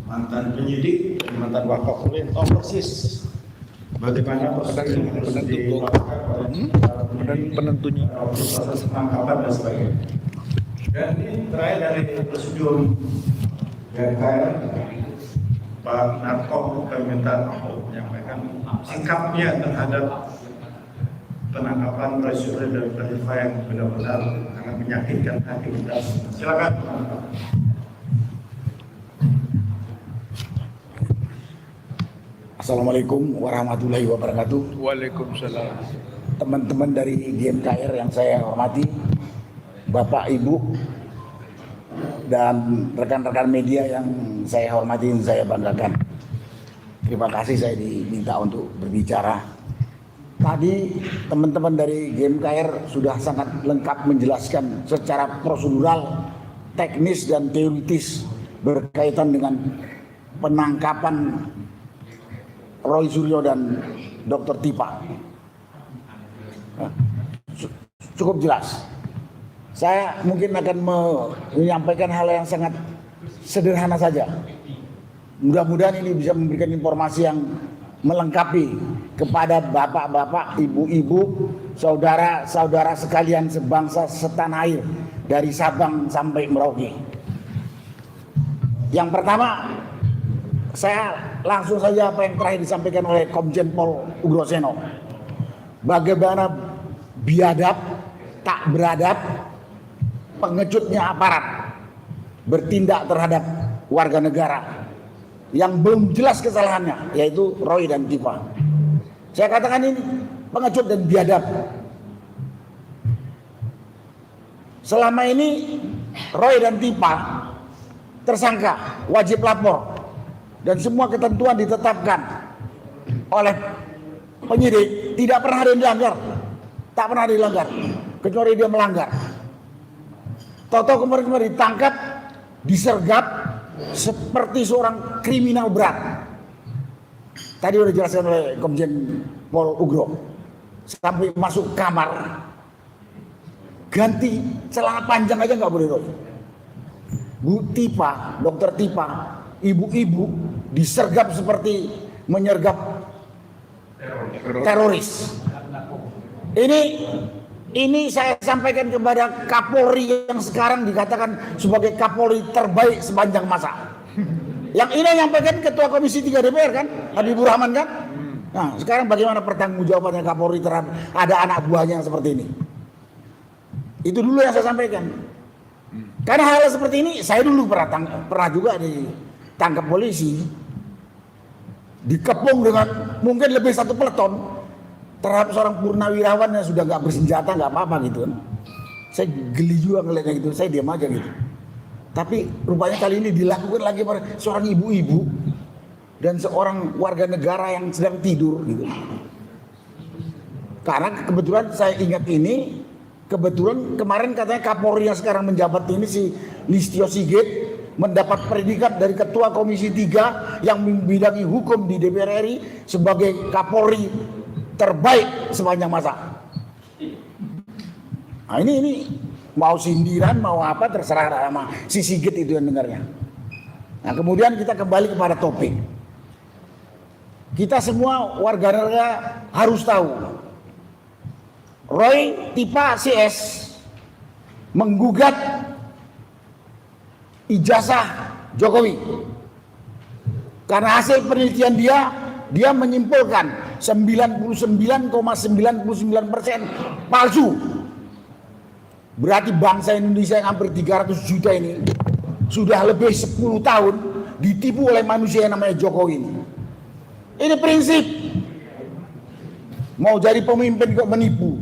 mantan penyidik dan mantan Wakapolri yang tahu persis bagaimana proses yang harus dilakukan oleh penentunya proses penangkapan dan sebagainya. Dan ini terakhir dari prosedur BKR Pak Narko permintaan menyampaikan sikapnya terhadap penangkapan Roy dan Khalifa yang benar-benar sangat menyakitkan hati kita. Silakan. Assalamualaikum warahmatullahi wabarakatuh. Waalaikumsalam. Teman-teman dari GMKR yang saya hormati, Bapak, Ibu, dan rekan-rekan media yang saya hormati dan saya banggakan. Terima kasih saya diminta untuk berbicara. Tadi teman-teman dari GMKR sudah sangat lengkap menjelaskan secara prosedural, teknis dan teoritis berkaitan dengan penangkapan Roy Suryo dan Dr. Tipa. Cukup jelas. Saya mungkin akan menyampaikan hal yang sangat sederhana saja. Mudah-mudahan ini bisa memberikan informasi yang melengkapi kepada bapak-bapak, ibu-ibu, saudara-saudara sekalian sebangsa setanah air dari Sabang sampai Merauke. Yang pertama, saya langsung saja apa yang terakhir disampaikan oleh Komjen Pol Ugroseno. Bagaimana biadab, tak beradab, pengecutnya aparat bertindak terhadap warga negara yang belum jelas kesalahannya, yaitu Roy dan Tipa. Saya katakan ini pengecut dan biadab. Selama ini Roy dan Tipa tersangka, wajib lapor, dan semua ketentuan ditetapkan oleh penyidik, tidak pernah ada yang dilanggar, tak pernah dilanggar, kecuali dia melanggar. Toto kemarin ditangkap, disergap seperti seorang kriminal berat. Tadi sudah dijelaskan oleh Komjen Pol Ugro. Sampai masuk kamar, ganti celana panjang aja nggak boleh. Bu Tipa, Dokter Tipa, ibu-ibu disergap seperti menyergap teroris. Ini saya sampaikan kepada Kapolri yang sekarang dikatakan sebagai Kapolri terbaik sepanjang masa. Yang ini nyampaikan Ketua Komisi 3 DPR kan, Habibur Rahman kan. Nah, sekarang bagaimana pertanggungjawabannya Kapolri terhadap ada anak buahnya yang seperti ini? Itu dulu yang saya sampaikan. Karena hal seperti ini saya dulu pernah juga ditangkap polisi, dikepung dengan mungkin lebih satu peleton terhadap seorang purnawirawan yang sudah nggak bersenjata, nggak apa-apa gitu kan. Saya geli juga ngeliatnya gitu, saya diam aja gitu. Tapi rupanya kali ini dilakukan lagi pada seorang ibu-ibu dan seorang warga negara yang sedang tidur gitu. Karena kebetulan saya ingat ini, kebetulan kemarin katanya Kapolri yang sekarang menjabat ini si Listio Sigit mendapat predikat dari Ketua Komisi 3 yang membidangi hukum di DPR RI sebagai Kapolri terbaik sepanjang masa. Nah ini mau sindiran mau apa terserah sama si Sigit itu yang dengarnya. Nah kemudian kita kembali kepada topik. Kita semua warga negara harus tahu Roy Tipa CS menggugat ijazah Jokowi karena hasil penelitian dia menyimpulkan 99,99% palsu. Berarti bangsa Indonesia yang hampir 300 juta ini sudah lebih 10 tahun ditipu oleh manusia yang namanya Jokowi ini. Ini prinsip. Mau jadi pemimpin kok menipu.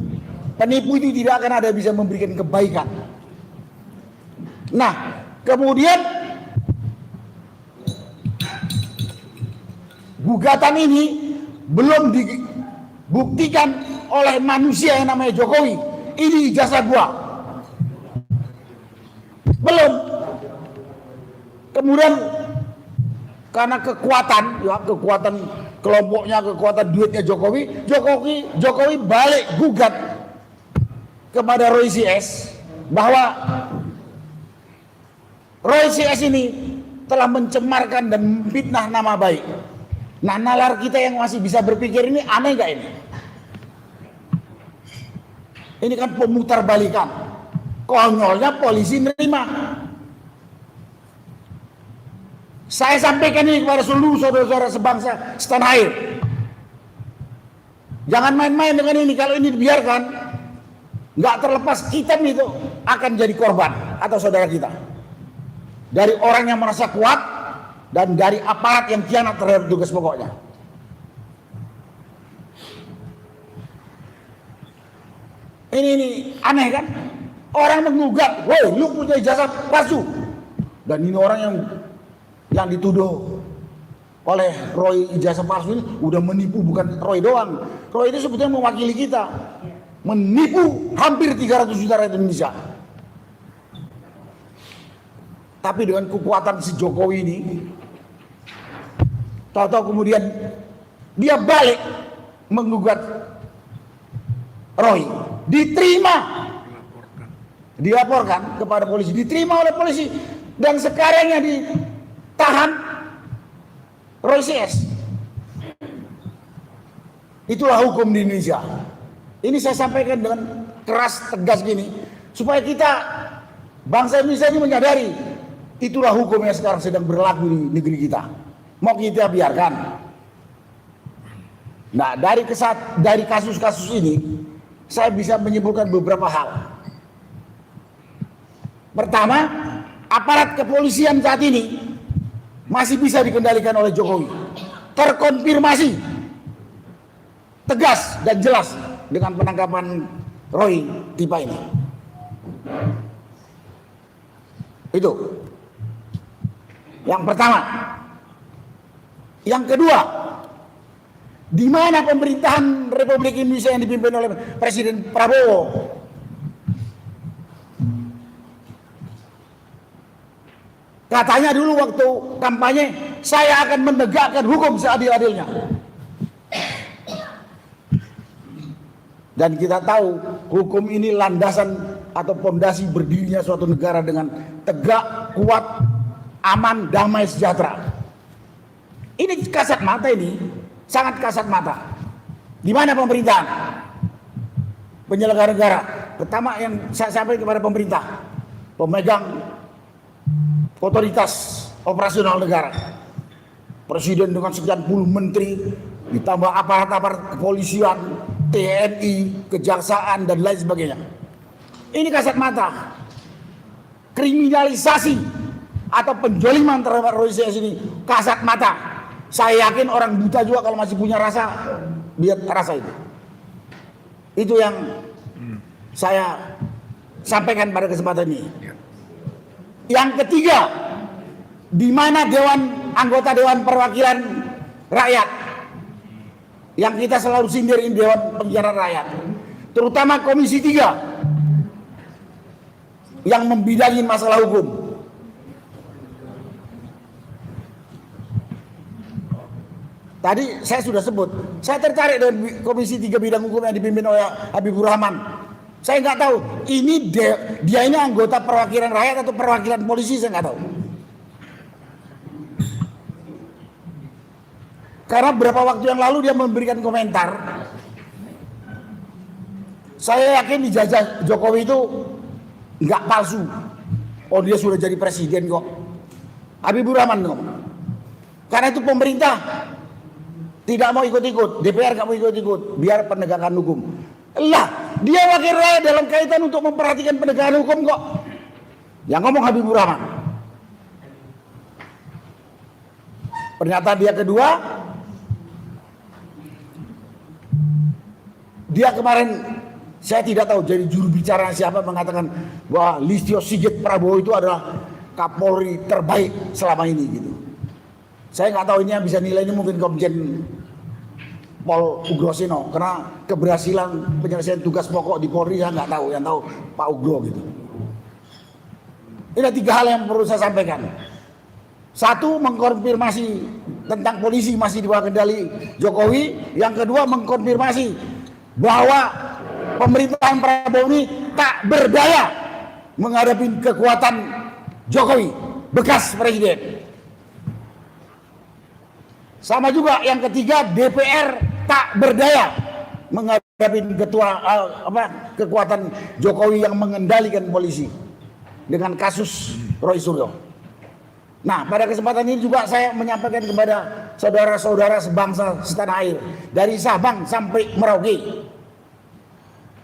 Penipu itu tidak akan ada bisa memberikan kebaikan. Nah, kemudian gugatan ini belum dibuktikan oleh manusia yang namanya Jokowi. Ini ijazah gua. Belum. Kemudian karena kekuatan kelompoknya, kekuatan duitnya Jokowi balik gugat kepada Roy CS bahwa Roy CS ini telah mencemarkan dan memfitnah nama baik. Nah, nalar kita yang masih bisa berpikir ini aneh gak ini? Ini kan pemutar balikan. Konyolnya polisi nerima. Saya sampaikan ini kepada seluruh saudara-saudara sebangsa setanah air. Jangan main-main dengan ini. Kalau ini dibiarkan, nggak terlepas kita itu akan jadi korban atau saudara kita. Dari orang yang merasa kuat dan dari aparat yang khianat terhadap tugas pokoknya. Ini aneh kan? Orang menggugat, woi lu punya ijazah palsu. Dan ini orang yang dituduh oleh Roy ijazah palsu ini udah menipu bukan Roy doang. Roy itu sebetulnya mewakili kita. Menipu hampir 300 juta rakyat Indonesia. Tapi dengan kekuatan si Jokowi ini, tahu-tahu kemudian dia balik menggugat Roy. Dilaporkan kepada polisi, diterima oleh polisi, dan sekarang yang ditahan Roy CS. Itulah hukum di Indonesia. Ini saya sampaikan dengan keras tegas gini supaya kita bangsa Indonesia ini menyadari itulah hukum yang sekarang sedang berlaku di negeri kita. Mau kita biarkan? Nah, dari kasus-kasus ini saya bisa menyimpulkan beberapa hal. Pertama, aparat kepolisian saat ini masih bisa dikendalikan oleh Jokowi. Terkonfirmasi tegas dan jelas dengan penangkapan Roy Tipa ini. Itu yang pertama. Yang kedua, di mana pemerintahan Republik Indonesia yang dipimpin oleh Presiden Prabowo? Katanya dulu waktu kampanye, saya akan menegakkan hukum seadil-adilnya. Dan kita tahu hukum ini landasan atau fondasi berdirinya suatu negara dengan tegak, kuat, aman, damai, sejahtera. Ini kasat mata ini, sangat kasat mata. Di mana pemerintahan? Penyelenggara negara. Pertama yang saya sampaikan kepada pemerintah, pemegang otoritas operasional negara. Presiden dengan sekian puluh menteri, ditambah aparat-aparat kepolisian, TNI, kejaksaan, dan lain sebagainya. Ini kasat mata. Kriminalisasi atau penjoliman terhadap Roy CS ini kasat mata. Saya yakin orang buta juga kalau masih punya rasa, biar rasa itu. Itu yang saya sampaikan pada kesempatan ini. Yang ketiga, di mana anggota Dewan Perwakilan Rakyat yang kita selalu sindir ini Dewan Perwakilan Rakyat, terutama Komisi 3 yang membidangi masalah hukum. Tadi saya sudah sebut, saya tertarik dengan Komisi 3 Bidang Hukum yang dipimpin oleh Habibur Rahman. Saya nggak tahu, ini dia ini anggota perwakilan rakyat atau perwakilan polisi, saya nggak tahu. Karena beberapa waktu yang lalu dia memberikan komentar. Saya yakin dijajah Jokowi itu nggak palsu. Oh, dia sudah jadi presiden kok. Habibur Rahman kok. Karena itu pemerintah tidak mau ikut-ikut, DPR nggak mau ikut-ikut, biar penegakan hukum. Lah, dia wakil rakyat dalam kaitan untuk memperhatikan penegakan hukum kok. Yang ngomong Habibur Rahman. Pernyataan dia kedua, dia kemarin, saya tidak tahu jadi juru bicara siapa, mengatakan bahwa Listio Sigit Prabowo itu adalah Kapolri terbaik selama ini gitu. Saya nggak tahu ini yang bisa nilainya mungkin Komjen Pol Ugrosino, karena keberhasilan penyelesaian tugas pokok di Polri saya nggak tahu, yang tahu Pak Ugro gitu. Ini 3 hal yang perlu saya sampaikan. Satu, mengkonfirmasi tentang polisi masih di bawah kendali Jokowi. Yang kedua, mengkonfirmasi bahwa pemerintahan Prabowo ini tak berdaya menghadapi kekuatan Jokowi, bekas presiden. Sama juga yang ketiga, DPR tak berdaya menghadapi kekuatan Jokowi yang mengendalikan polisi dengan kasus Roy Suryo. Nah, pada kesempatan ini juga saya menyampaikan kepada saudara-saudara sebangsa setanah air dari Sabang sampai Merauke.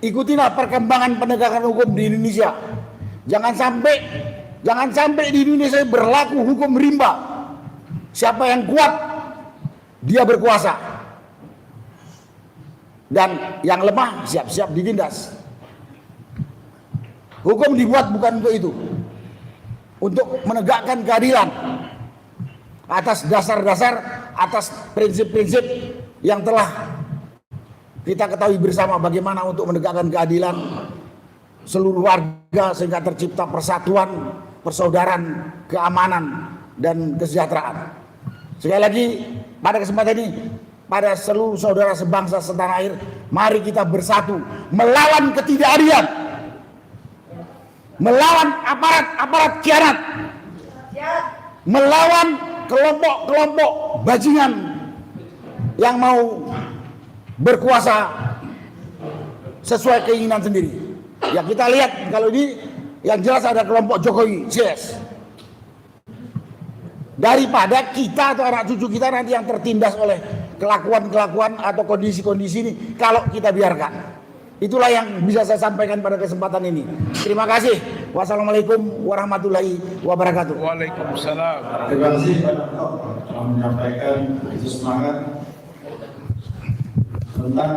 Ikutilah perkembangan penegakan hukum di Indonesia. Jangan sampai di Indonesia berlaku hukum rimba. Siapa yang kuat, dia berkuasa. Dan yang lemah siap-siap ditindas. Hukum dibuat bukan untuk itu. Untuk menegakkan keadilan atas dasar-dasar, atas prinsip-prinsip yang telah kita ketahui bersama bagaimana untuk menegakkan keadilan seluruh warga sehingga tercipta persatuan, persaudaraan, keamanan, dan kesejahteraan. Sekali lagi, pada kesempatan ini, pada seluruh saudara sebangsa setanah air, mari kita bersatu melawan ketidakadilan, melawan aparat khianat, melawan kelompok-kelompok bajingan yang mau berkuasa sesuai keinginan sendiri. Ya, kita lihat kalau ini yang jelas ada kelompok Jokowi, yes. Daripada kita atau anak cucu kita nanti yang tertindas oleh kelakuan-kelakuan atau kondisi-kondisi ini kalau kita biarkan. Itulah yang bisa saya sampaikan pada kesempatan ini. Terima kasih. Wassalamualaikum warahmatullahi wabarakatuh. Waalaikumsalam. Terima kasih Pak Dr. telah menyampaikan itu semangat tentang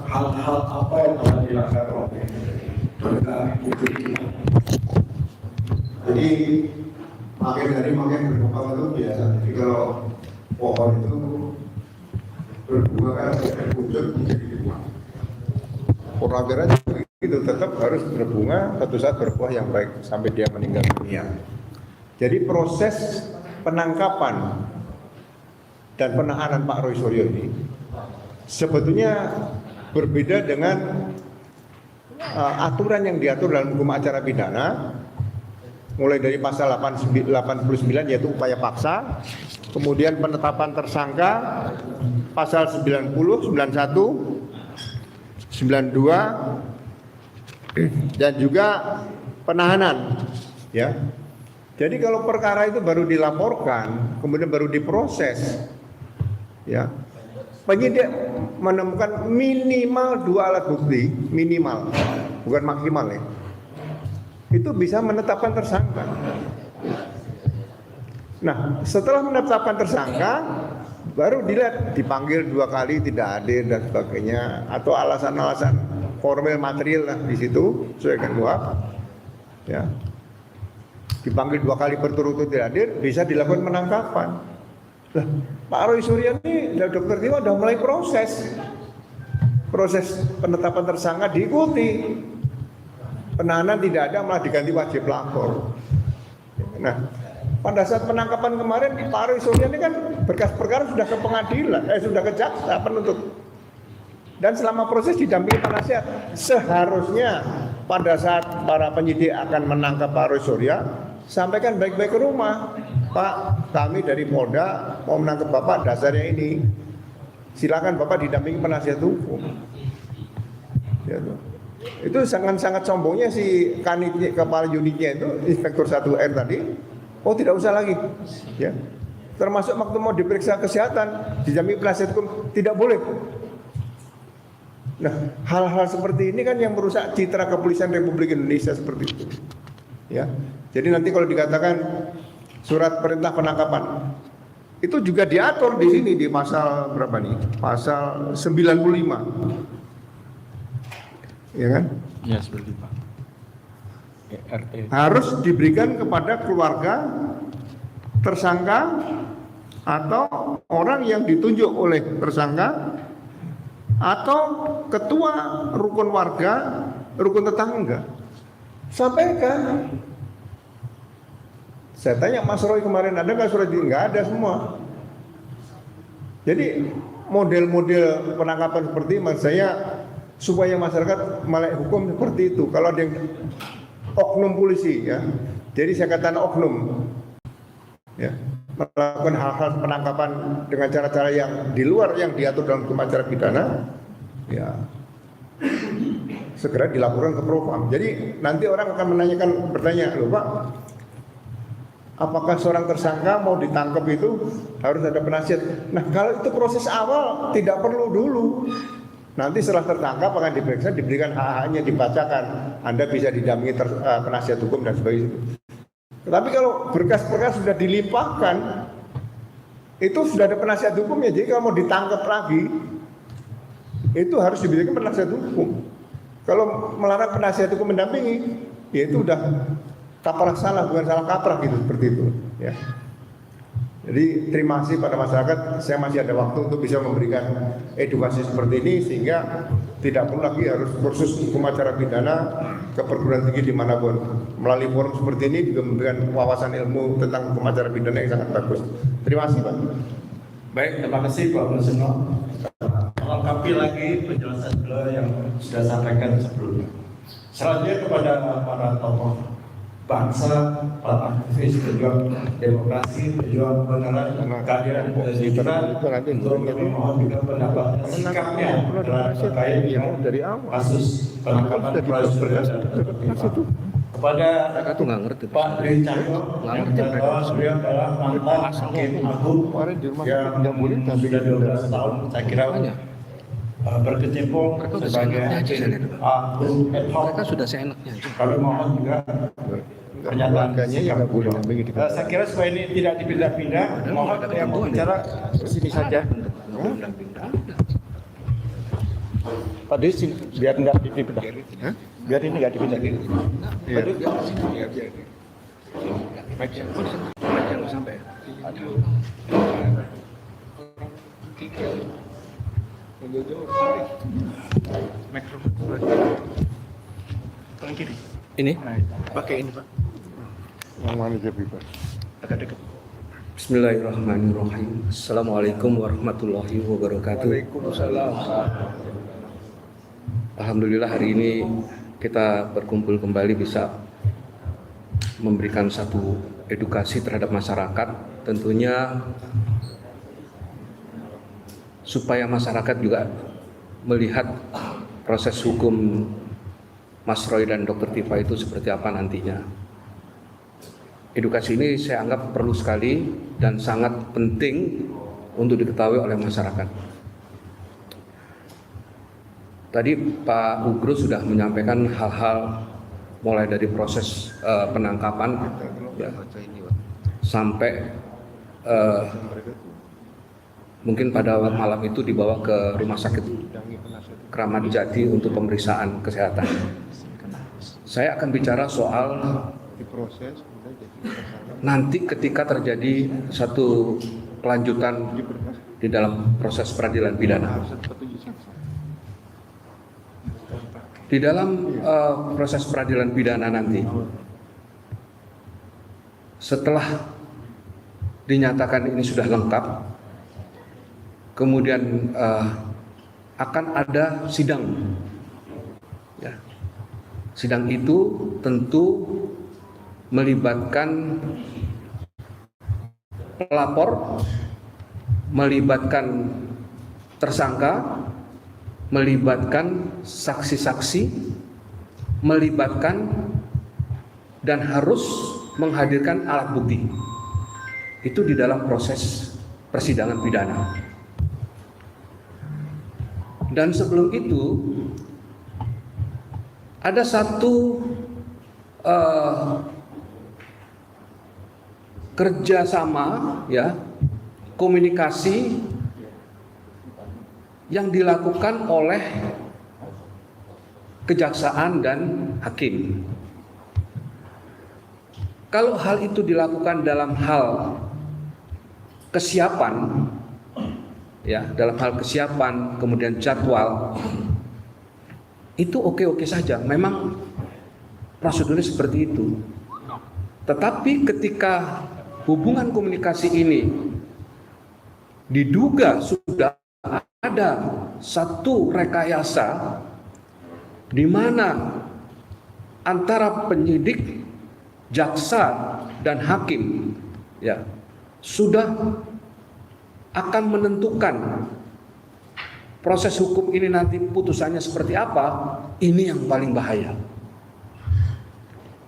hal-hal apa yang telah dilakukan oleh pemerintah publik kita. Jadi makin hari makin berkembang itu biasa. Jadi kalau pohon itu berbunga kan berwujud menjadi buah. Purnawiran itu tetap harus berbunga, suatu saat berbuah yang baik sampai dia meninggal dunia. Jadi proses penangkapan dan penahanan Pak Roy Suryo ini sebetulnya berbeda dengan aturan yang diatur dalam hukum acara pidana, mulai dari pasal 89 yaitu upaya paksa, kemudian penetapan tersangka pasal 90, 91, 92 dan juga penahanan, ya. Jadi kalau perkara itu baru dilaporkan, kemudian baru diproses, ya, penyidik menemukan minimal 2 alat bukti, minimal, bukan maksimal ya, itu bisa menetapkan tersangka. Nah, setelah menetapkan tersangka, baru dilihat dipanggil 2 kali tidak hadir dan sebagainya, atau alasan-alasan formal material lah di situ sesuai dengan KUHP, ya. Dipanggil 2 kali berturut-turut tidak hadir, bisa dilakukan penangkapan. Lah, Pak Roy Suryo ini dan Dr. Tiwa sudah mulai proses penetapan tersangka diikuti, penahanan tidak ada malah diganti wajib lapor. Nah, pada saat penangkapan kemarin Pak Roy Suryo ini kan berkas perkara sudah ke pengadilan, sudah ke jaksa penuntut. Dan selama proses didampingi penasihat, seharusnya pada saat para penyidik akan menangkap Pak Roy Suryo, sampaikan baik-baik ke rumah, Pak, kami dari Polda mau menangkap Bapak, dasarnya ini. Silakan Bapak didampingi penasihat hukum. Ya, itu sangat-sangat sombongnya si kanitnya, kepala unitnya itu, Inspektur 1R tadi. Oh, tidak usah lagi. Ya. Termasuk waktu mau diperiksa kesehatan, didampingi penasihat hukum, tidak boleh. Nah, hal-hal seperti ini kan yang merusak citra kepolisian Republik Indonesia seperti itu. Ya. Jadi nanti kalau dikatakan surat perintah penangkapan, itu juga diatur di sini di pasal berapa nih? Pasal 95. Ya kan? Ya, 95. RT. Harus diberikan kepada keluarga tersangka atau orang yang ditunjuk oleh tersangka atau ketua rukun warga, rukun tetangga. Sampaikan. Saya tanya Mas Roy kemarin, ada nggak surat ini? Nggak ada semua. Jadi model-model penangkapan seperti ini, maksud saya supaya masyarakat melek hukum seperti itu. Kalau ada yang oknum polisi, ya, jadi saya katakan oknum, ya, melakukan hal-hal penangkapan dengan cara-cara yang di luar yang diatur dalam hukum acara pidana, ya, segera dilaporkan ke Propam. Jadi nanti orang akan bertanya, loh Pak, apakah seorang tersangka mau ditangkap itu harus ada penasihat? Nah, kalau itu proses awal tidak perlu dulu. Nanti setelah tertangkap akan diperiksa, diberikan hak-haknya, dibacakan. Anda bisa didampingi penasihat hukum dan sebagainya. Tetapi kalau berkas-berkas sudah dilimpahkan, itu sudah ada penasihat hukumnya. Jadi kalau mau ditangkap lagi, itu harus diberikan penasihat hukum. Kalau melarang penasihat hukum mendampingi, ya itu udah kaprah salah, bukan salah kaprah gitu, seperti itu. Ya. Jadi terima kasih pada masyarakat, saya masih ada waktu untuk bisa memberikan edukasi seperti ini sehingga tidak perlu lagi harus kursus hukum acara pidana ke perguruan tinggi dimanapun. Melalui forum seperti ini juga memberikan wawasan ilmu tentang hukum acara pidana yang sangat bagus. Terima kasih Pak. Baik, terima kasih Pak Musno. Melengkapi lagi penjelasan beliau yang sudah sampaikan sebelumnya. Selanjutnya kepada para tokoh bangsa, para aktivis pejuang demokrasi, pejuang kebenaran, keadilan dan sejahtera, untuk memohon juga pendapat sikapnya terkait dengan kasus penangkapan Roy Suryo kepada Pak Dwi Cahyo yang bahwa beliau adalah mantan hakim agung yang sudah 12 tahun, saya kira berkecimpung sebagai hakim agung ad hoc. Mereka sudah seenaknya. Kami mohon juga pernyataan sikap beliau. Saya kira supaya ini tidak dipindah-pindah, mohon yang mau bicara sini saja. Pak Dwi, biar nggak dipindah. Biar ini nggak dipindah. Pak Dwi. Sampai. Ini pakai ini Pak. Yang mana bebas? Agak dekat. Bismillahirrahmanirrahim. Assalamualaikum warahmatullahi wabarakatuh. Waalaikumsalam. Alhamdulillah hari ini kita berkumpul kembali bisa memberikan satu edukasi terhadap masyarakat, tentunya supaya masyarakat juga melihat proses hukum Mas Roy dan Dr. Tifa itu seperti apa nantinya. Edukasi ini saya anggap perlu sekali dan sangat penting untuk diketahui oleh masyarakat. Tadi Pak Ugro sudah menyampaikan hal-hal mulai dari proses penangkapan ya, sampai mungkin pada malam itu dibawa ke rumah sakit Kramat Jati untuk pemeriksaan kesehatan. Saya akan bicara soal nanti ketika terjadi satu kelanjutan di dalam proses peradilan pidana. Di dalam proses peradilan pidana nanti, setelah dinyatakan ini sudah lengkap, kemudian akan ada sidang. Ya. Sidang itu tentu melibatkan pelapor, melibatkan tersangka, melibatkan saksi-saksi, melibatkan dan harus menghadirkan alat bukti. Itu di dalam proses persidangan pidana. Dan sebelum itu ada satu kerjasama, ya, komunikasi yang dilakukan oleh kejaksaan dan hakim. Kalau hal itu dilakukan dalam hal kesiapan, ya, dalam hal kesiapan, kemudian jadwal, itu oke-oke saja. Memang prosedurnya seperti itu. Tetapi ketika hubungan komunikasi ini diduga sudah ada satu rekayasa di mana antara penyidik, jaksa dan hakim, ya, sudah akan menentukan proses hukum ini nanti putusannya seperti apa, ini yang paling bahaya.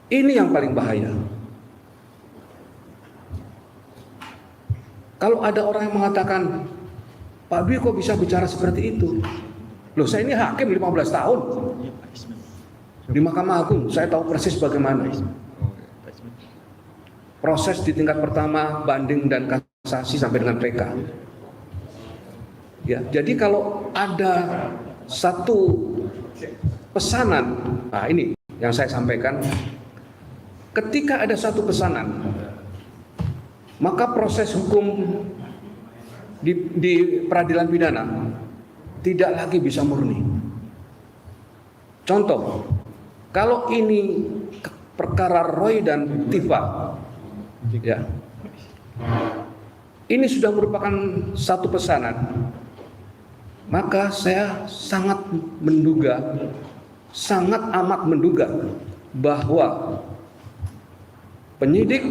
Ini yang paling bahaya. Kalau ada orang yang mengatakan, Pak Dwi kok bisa bicara seperti itu? Loh, saya ini hakim 15 tahun di Mahkamah Agung, saya tahu persis bagaimana proses di tingkat pertama, banding dan kasasi sampai dengan PK. Ya, jadi kalau ada satu pesanan, nah ini yang saya sampaikan, ketika ada satu pesanan, maka proses hukum di peradilan pidana tidak lagi bisa murni. Contoh, kalau ini perkara Roy dan Tifa, ya, ini sudah merupakan satu pesanan, maka saya sangat amat menduga bahwa penyidik,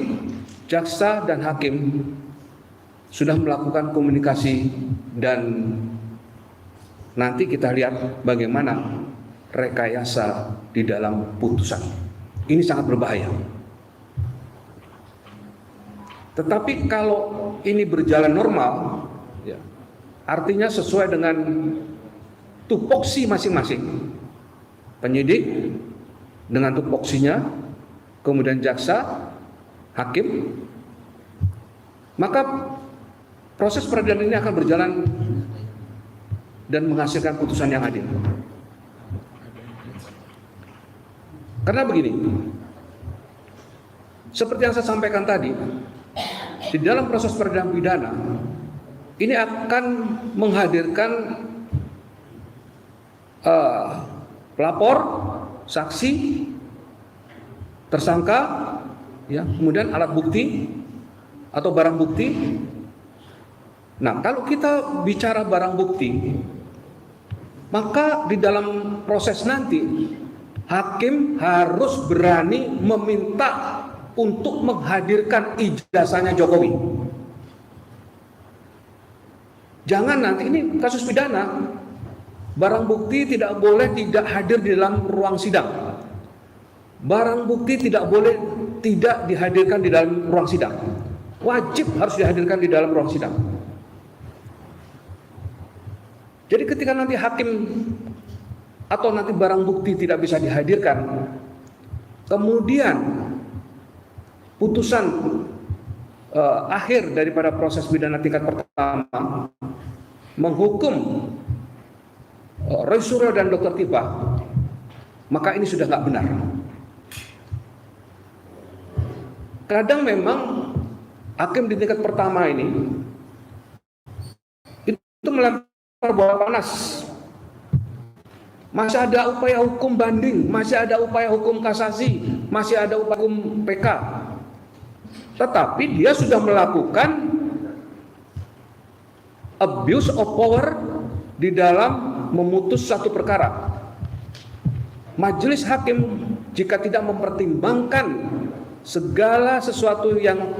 jaksa dan hakim sudah melakukan komunikasi, dan nanti kita lihat bagaimana rekayasa di dalam putusan. Ini sangat berbahaya. Tetapi kalau ini berjalan normal, ya, artinya sesuai dengan tupoksi masing-masing, penyidik dengan tupoksinya, kemudian jaksa, hakim, maka proses peradilan ini akan berjalan dan menghasilkan putusan yang adil. Karena begini, seperti yang saya sampaikan tadi, di dalam proses peradilan pidana ini akan menghadirkan pelapor, saksi, tersangka, ya, kemudian alat bukti atau barang bukti. Nah, kalau kita bicara barang bukti, maka di dalam proses nanti hakim harus berani meminta untuk menghadirkan ijazahnya Jokowi. Jangan nanti, ini kasus pidana, barang bukti tidak boleh tidak hadir di dalam ruang sidang. Barang bukti tidak boleh tidak dihadirkan di dalam ruang sidang. Wajib harus dihadirkan di dalam ruang sidang. Jadi ketika nanti hakim atau nanti barang bukti tidak bisa dihadirkan, kemudian putusan akhir daripada proses pidana tingkat pertama menghukum Roy Suryo dan Dr. Tifa, maka ini sudah nggak benar. Kadang memang hakim di tingkat pertama ini itu melempar bola panas. Masih ada upaya hukum banding, masih ada upaya hukum kasasi, masih ada upaya hukum PK. Tetapi dia sudah melakukan abuse of power di dalam memutus satu perkara. Majelis hakim jika tidak mempertimbangkan segala sesuatu yang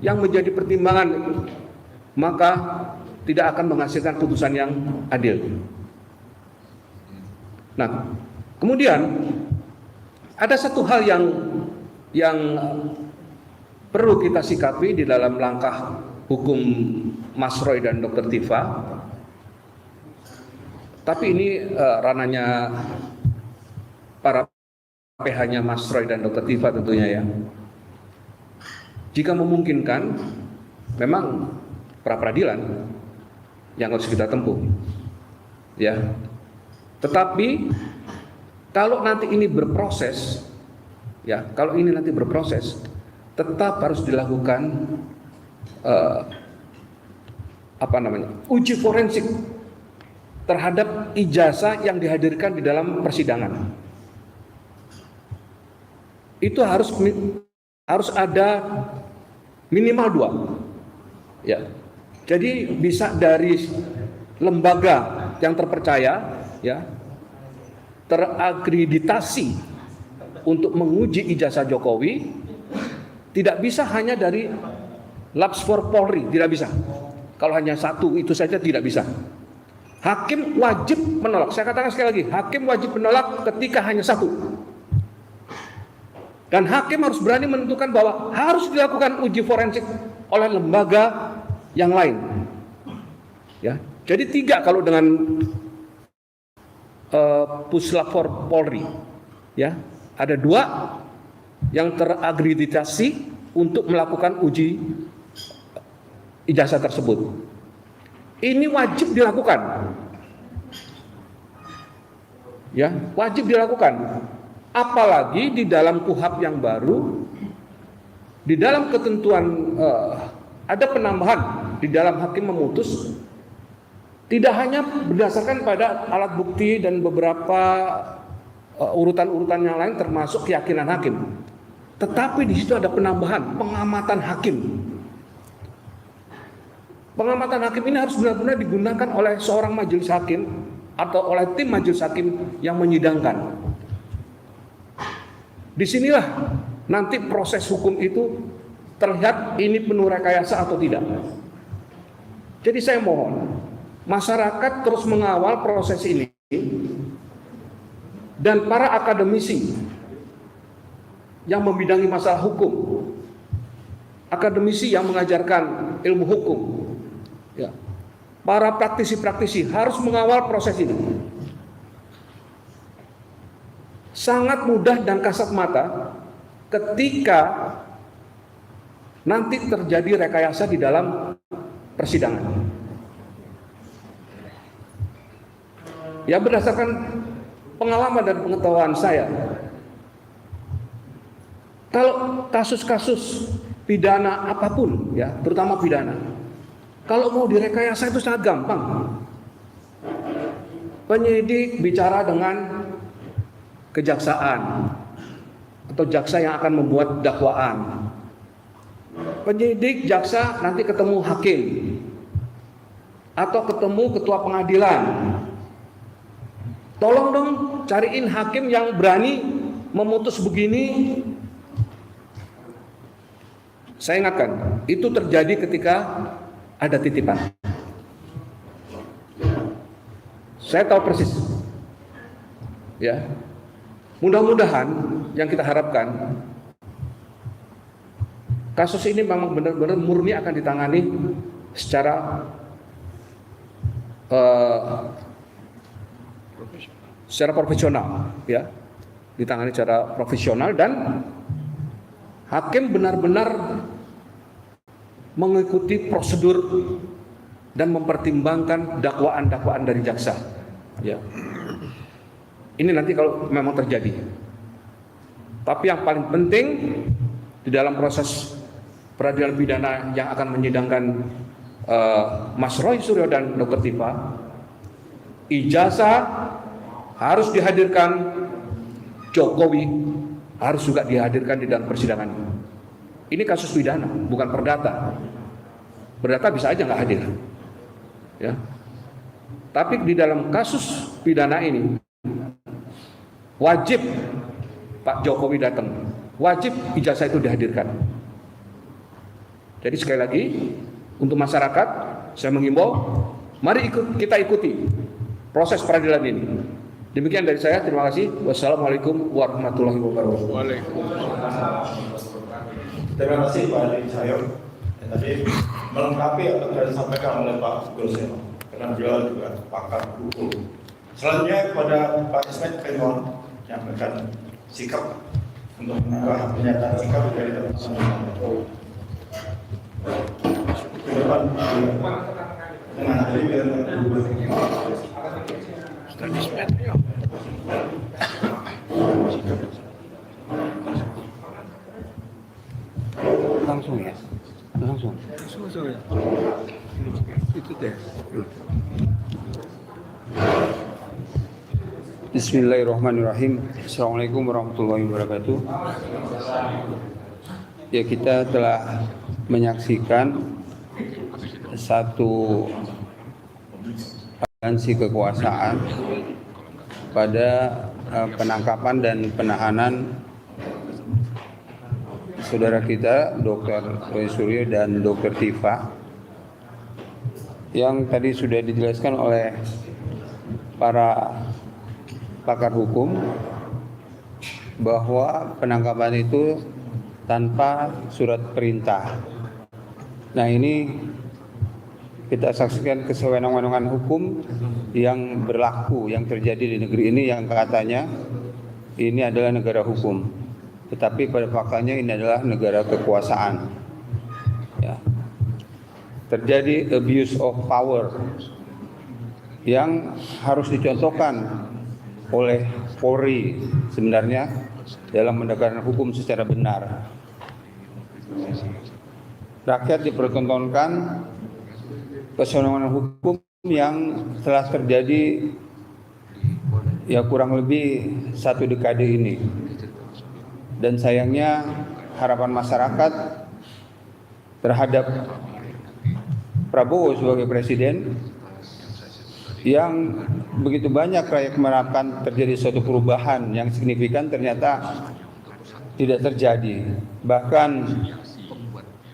menjadi pertimbangan, maka tidak akan menghasilkan putusan yang adil. Nah, kemudian ada satu hal yang perlu kita sikapi di dalam langkah hukum Mas Roy dan Dr. Tifa. Tapi ini ranahnya para PH-nya Mas Roy dan Dr. Tifa tentunya ya. Jika memungkinkan, memang pra peradilan yang harus kita tempuh, ya. Tetapi kalau nanti ini berproses, ya, kalau ini nanti berproses, tetap harus dilakukan uji forensik terhadap ijazah yang dihadirkan di dalam persidangan. Itu harus ada minimal 2, ya. Jadi bisa dari lembaga yang terpercaya, ya, terakreditasi untuk menguji ijazah Jokowi, tidak bisa hanya dari Labs-4 Polri, tidak bisa. Kalau hanya satu itu saja tidak bisa. Hakim wajib menolak. Saya katakan sekali lagi, hakim wajib menolak ketika hanya satu. Dan hakim harus berani menentukan bahwa harus dilakukan uji forensik oleh lembaga yang lain. Ya, jadi 3 kalau dengan Puslap-4 Polri, ya, ada 2 yang terakreditasi untuk melakukan uji ijazah tersebut. Ini wajib dilakukan, ya, wajib dilakukan. Apalagi di dalam KUHP yang baru, di dalam ketentuan ada penambahan di dalam hakim memutus. Tidak hanya berdasarkan pada alat bukti dan beberapa urutan-urutan yang lain termasuk keyakinan hakim. Tetapi di situ ada penambahan pengamatan hakim. Pengamatan hakim ini harus benar-benar digunakan oleh seorang majelis hakim atau oleh tim majelis hakim yang menyidangkan. Disinilah nanti proses hukum itu terlihat ini penuh rekayasa atau tidak. Jadi saya mohon masyarakat terus mengawal proses ini dan para akademisi yang membidangi masalah hukum, akademisi yang mengajarkan ilmu hukum, ya, para praktisi-praktisi harus mengawal proses ini. Sangat mudah dan kasat mata ketika nanti terjadi rekayasa di dalam persidangan. Ya, berdasarkan pengalaman dan pengetahuan saya, kalau kasus-kasus pidana apapun, ya, terutama pidana, kalau mau direkayasa itu sangat gampang. Penyidik bicara dengan kejaksaan atau jaksa yang akan membuat dakwaan. Penyidik, jaksa nanti ketemu hakim atau ketemu ketua pengadilan. Tolong dong cariin hakim yang berani memutus begini. Saya ingatkan, itu terjadi ketika ada titipan. Saya tahu persis. Ya. Mudah-mudahan yang kita harapkan kasus ini memang benar-benar murni akan ditangani secara profesional, ya, ditangani secara profesional dan hakim benar-benar mengikuti prosedur dan mempertimbangkan dakwaan-dakwaan dari jaksa, ya. Ini nanti kalau memang terjadi. Tapi yang paling penting di dalam proses peradilan pidana yang akan menyidangkan Mas Roy Suryo dan Dr. Tifa, ijazah harus dihadirkan, Jokowi harus juga dihadirkan di dalam persidangan. Ini kasus pidana, bukan perdata. Perdata bisa aja nggak hadir. Ya. Tapi di dalam kasus pidana ini wajib Pak Jokowi datang, wajib ijazah itu dihadirkan. Jadi sekali lagi untuk masyarakat saya mengimbau, mari kita ikuti proses peradilan ini. Demikian dari saya, terima kasih. Wassalamualaikum warahmatullahi wabarakatuh. Terima kasih Pak Adi Cahyo. Tadi melengkapi apa yang disampaikan oleh Pak Groseno, karena beliau juga pakar hukum. Selanjutnya kepada Pak Ismet Kenon yang akan sikap untuk menambah pernyataan sikap dari teman-teman. Ke depan dengan ahli Langsung ya, langsung ya. Itu deh. Bismillahirrahmanirrahim. Assalamualaikum warahmatullahi wabarakatuh. Ya, kita telah menyaksikan satu aliansi kekuasaan pada penangkapan dan penahanan saudara kita Dr. Roy Suryo dan Dr. Tifa, yang tadi sudah dijelaskan oleh para pakar hukum bahwa penangkapan itu tanpa surat perintah. Nah, ini kita saksikan kesewenang-wenangan hukum yang berlaku, yang terjadi di negeri ini, yang katanya ini adalah negara hukum, tetapi pada faktanya ini adalah negara kekuasaan. Ya. Terjadi abuse of power yang harus dicontohkan oleh Polri sebenarnya dalam menegakkan hukum secara benar. Rakyat dipertontonkan kesewenang-wenangan hukum yang telah terjadi ya kurang lebih 1 dekade ini. Dan sayangnya harapan masyarakat terhadap Prabowo sebagai presiden yang begitu banyak rakyat mengharapkan terjadi suatu perubahan yang signifikan, ternyata tidak terjadi. Bahkan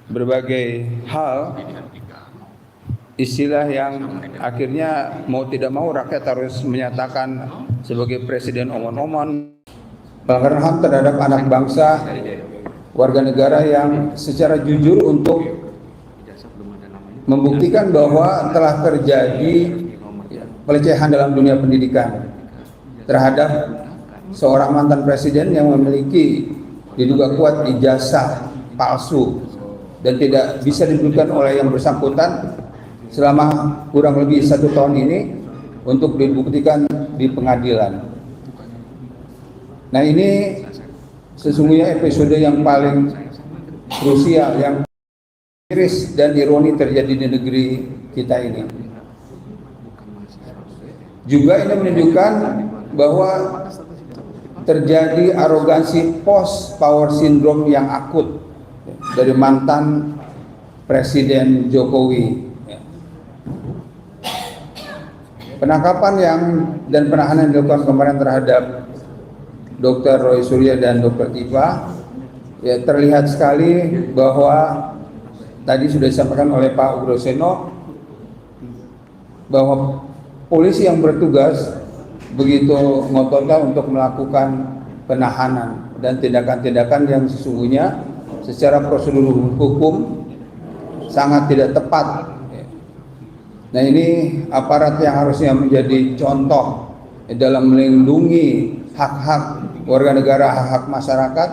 berbagai hal, istilah yang akhirnya mau tidak mau rakyat harus menyatakan sebagai presiden omon-omon, pelanggaran HAM terhadap anak bangsa, warga negara yang secara jujur untuk membuktikan bahwa telah terjadi pelecehan dalam dunia pendidikan terhadap seorang mantan presiden yang memiliki diduga kuat ijazah palsu dan tidak bisa dibuktikan oleh yang bersangkutan selama kurang lebih 1 tahun ini untuk dibuktikan di pengadilan. Nah, ini sesungguhnya episode yang paling krusial, yang miris dan ironi terjadi di negeri kita ini. Juga ini menunjukkan bahwa terjadi arogansi post power syndrome yang akut dari mantan Presiden Jokowi. Penangkapan dan penahanan yang dilakukan kemarin terhadap Dr. Roy Suryo dan Dr. Tifa, ya terlihat sekali bahwa tadi sudah disampaikan oleh Pak Groseno bahwa polisi yang bertugas begitu ngototnya untuk melakukan penahanan dan tindakan-tindakan yang sesungguhnya secara prosedur hukum sangat tidak tepat. Nah, ini aparat yang harusnya menjadi contoh dalam melindungi hak-hak warga negara, hak-hak masyarakat,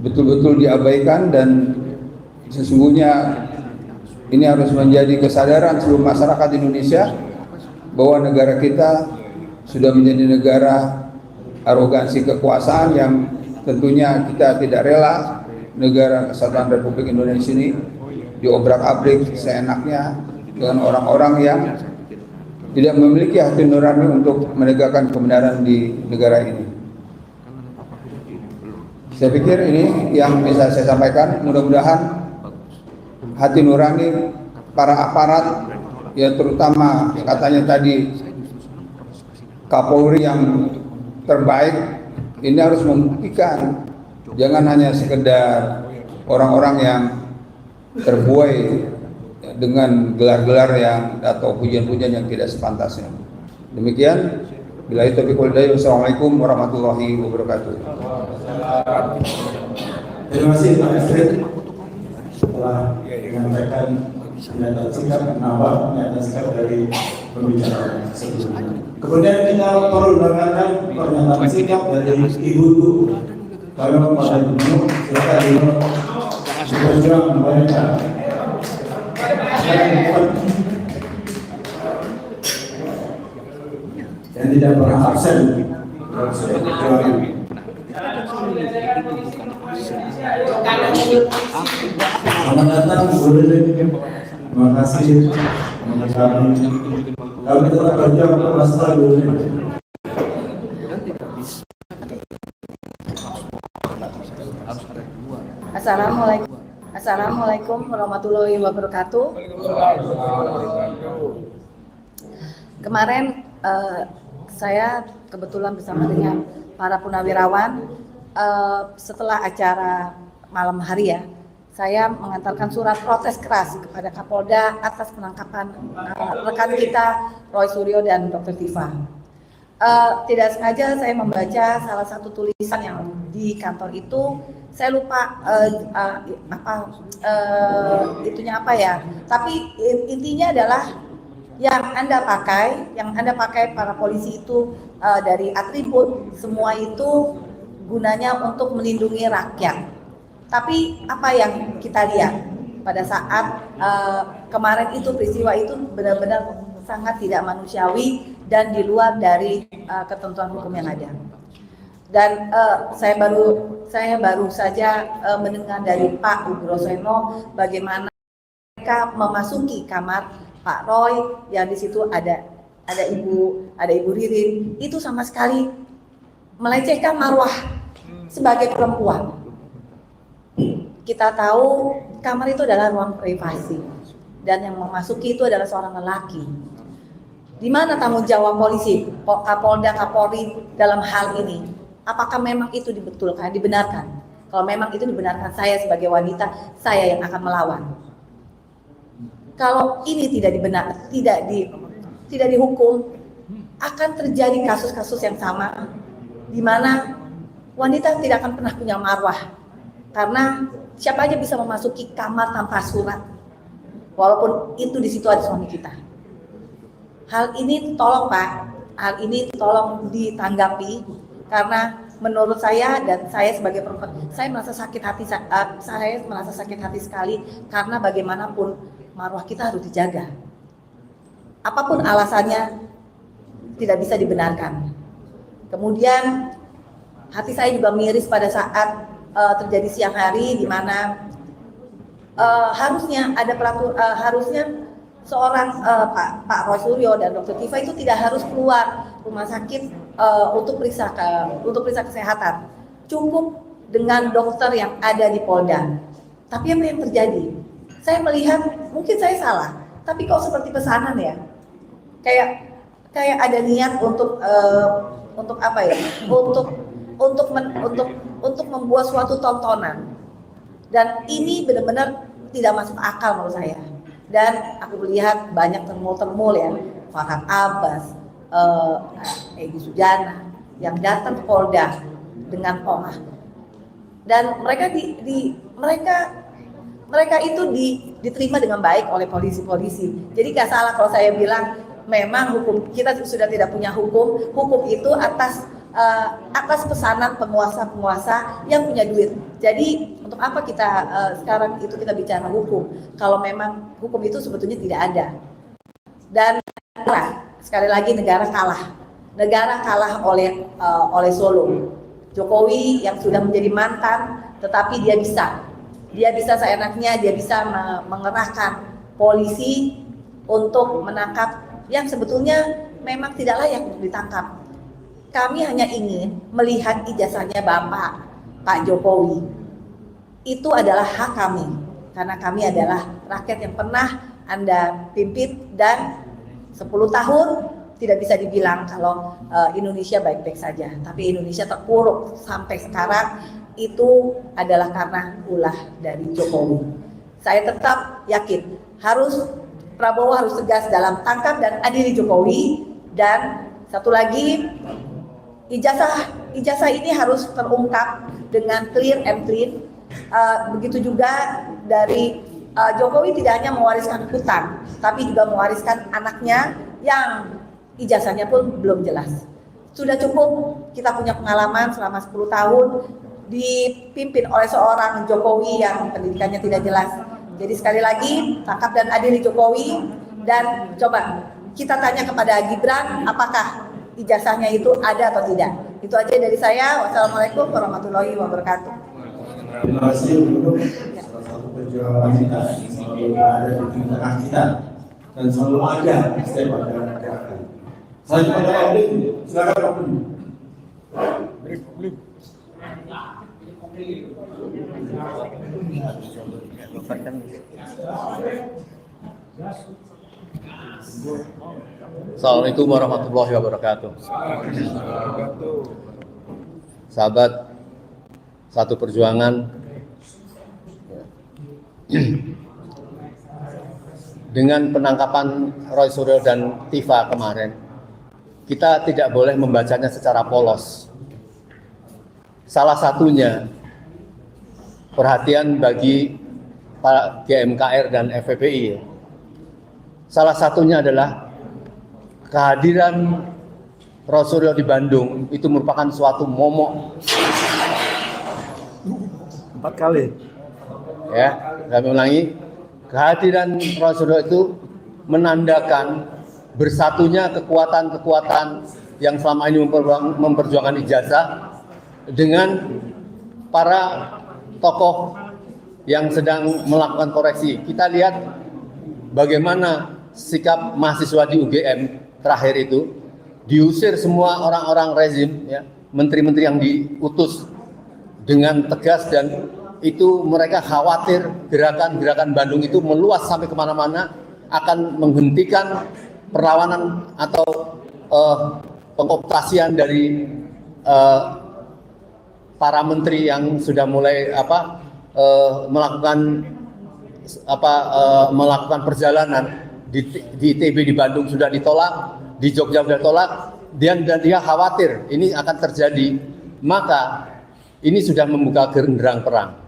betul-betul diabaikan, dan sesungguhnya ini harus menjadi kesadaran seluruh masyarakat Indonesia bahwa negara kita sudah menjadi negara arogansi kekuasaan yang tentunya kita tidak rela negara kesatuan Republik Indonesia ini diobrak-abrik seenaknya dengan orang-orang yang tidak memiliki hati nurani untuk menegakkan kebenaran di negara ini. Saya pikir ini yang bisa saya sampaikan. Mudah-mudahan hati nurani para aparat ya terutama katanya tadi Kapolri yang terbaik, ini harus membuktikan, jangan hanya sekedar orang-orang yang terbuai dengan gelar-gelar yang atau pujian-pujian yang tidak sepantasnya. Demikian, billahi taufiq wal hidayah. Wassalamualaikum warahmatullahi wabarakatuh. Terima kasih Pak Esri telah menyampaikan pernyataan sikap, pernyataan sikap dari pembicara sebelumnya. Kemudian kita perlu mendengarkan pernyataan sikap dari Ibu kalau pada Ibu silakan Ibu berjuang membaca. Dan tidak pernah absen. Selamat datang, Bu Lili. Terima kasih. Kami tetap berjuang untuk masalah Bu Lili. Assalamualaikum warahmatullahi wabarakatuh. Kemarin saya kebetulan bersama dengan para purnawirawan setelah acara malam hari ya, saya mengantarkan surat protes keras kepada Kapolda atas penangkapan rekan kita Roy Suryo dan Dr. Tifa. Tidak sengaja saya membaca salah satu tulisan yang di kantor itu, saya lupa itunya apa ya, tapi intinya adalah yang Anda pakai para polisi itu dari atribut semua itu gunanya untuk melindungi rakyat. Tapi apa yang kita lihat pada saat kemarin itu, peristiwa itu benar-benar sangat tidak manusiawi dan di luar dari ketentuan hukum yang ada. Dan saya baru saja mendengar dari Pak Ugroseno bagaimana mereka memasuki kamar Pak Roy yang di situ ada Ibu Ririn, itu sama sekali melecehkan marwah sebagai perempuan. Kita tahu kamar itu adalah ruang privasi dan yang memasuki itu adalah seorang lelaki. Di mana tanggung jawab polisi, Kapolda, Kapolri dalam hal ini? Apakah memang itu dibenarkan? Kalau memang itu dibenarkan, saya sebagai wanita, saya yang akan melawan. Kalau ini tidak dihukum, akan terjadi kasus-kasus yang sama, di mana wanita tidak akan pernah punya marwah, karena siapa aja bisa memasuki kamar tanpa surat, walaupun itu di situ ada suami kita. Hal ini tolong Pak, hal ini tolong ditanggapi, karena menurut saya dan saya sebagai perempuan, saya merasa sakit hati sekali, karena bagaimanapun marwah kita harus dijaga. Apapun alasannya tidak bisa dibenarkan. Kemudian hati saya juga miris pada saat terjadi siang hari, di mana harusnya seorang Pak Roy Suryo dan Dr. Tifa itu tidak harus keluar rumah sakit untuk periksa kesehatan. Cukup dengan dokter yang ada di Polda. Tapi apa yang terjadi? Saya melihat, mungkin saya salah, tapi kok seperti pesanan ya? Kayak ada niat untuk apa ya? Untuk membuat suatu tontonan. Dan ini benar-benar tidak masuk akal menurut saya. Dan aku melihat banyak termul ya, Farhad Abbas, Egy Sujana yang datang ke Polda dengan Pomah. Dan mereka itu diterima dengan baik oleh polisi-polisi. Jadi gak salah kalau saya bilang memang hukum kita sudah tidak punya hukum itu atas pesanan penguasa-penguasa yang punya duit. Jadi untuk apa kita sekarang itu kita bicara hukum kalau memang hukum itu sebetulnya tidak ada. Dan sekali lagi negara kalah oleh Solo. Jokowi yang sudah menjadi mantan, tetapi dia bisa seenaknya, dia bisa mengerahkan polisi untuk menangkap yang sebetulnya memang tidak layak untuk ditangkap. Kami hanya ingin melihat ijazahnya Pak Jokowi. Itu adalah hak kami, karena kami adalah rakyat yang pernah Anda pimpin, dan 10 tahun tidak bisa dibilang kalau Indonesia baik-baik saja. Tapi Indonesia terpuruk sampai sekarang itu adalah karena ulah dari Jokowi. Saya tetap yakin Prabowo harus tegas dalam tangkap dan adili Jokowi. Dan satu lagi, ijazah ini harus terungkap dengan clear and clean. Begitu juga dari Jokowi tidak hanya mewariskan hutang, tapi juga mewariskan anaknya yang ijazahnya pun belum jelas. Sudah cukup kita punya pengalaman selama 10 tahun dipimpin oleh seorang Jokowi yang pendidikannya tidak jelas. Jadi sekali lagi, tangkap dan adili Jokowi, dan coba kita tanya kepada Gibran apakah ijazahnya itu ada atau tidak. Itu aja dari saya. Wassalamualaikum warahmatullahi wabarakatuh. Terima kasih untuk salah satu perjuangan kita yang selalu ada di tengah kita dan selalu ada setiap ada negara. Selanjutnya Pak Abdul, silakan Pak Abdul. Assalamualaikum warahmatullahi wabarakatuh. Sahabat Satu Perjuangan, dengan penangkapan Roy Suryo dan Tifa kemarin, kita tidak boleh membacanya secara polos. Salah satunya perhatian bagi para GMKR dan FPPI. Salah satunya adalah kehadiran Roy Suryo di Bandung itu merupakan suatu momok. 4 kali. Ya, kami ulangi, kehadiran Roy Suryo itu menandakan bersatunya kekuatan-kekuatan yang selama ini memperjuangkan ijazah dengan para tokoh yang sedang melakukan koreksi. Kita lihat bagaimana sikap mahasiswa di UGM terakhir itu, diusir semua orang-orang rezim, ya, menteri-menteri yang diutus dengan tegas, dan itu mereka khawatir gerakan-gerakan Bandung itu meluas sampai kemana-mana, akan menghentikan perlawanan atau pengoptasian dari para menteri yang sudah mulai melakukan perjalanan di ITB di Bandung sudah ditolak, di Jogja sudah ditolak, dan dia khawatir ini akan terjadi, maka ini sudah membuka genderang perang.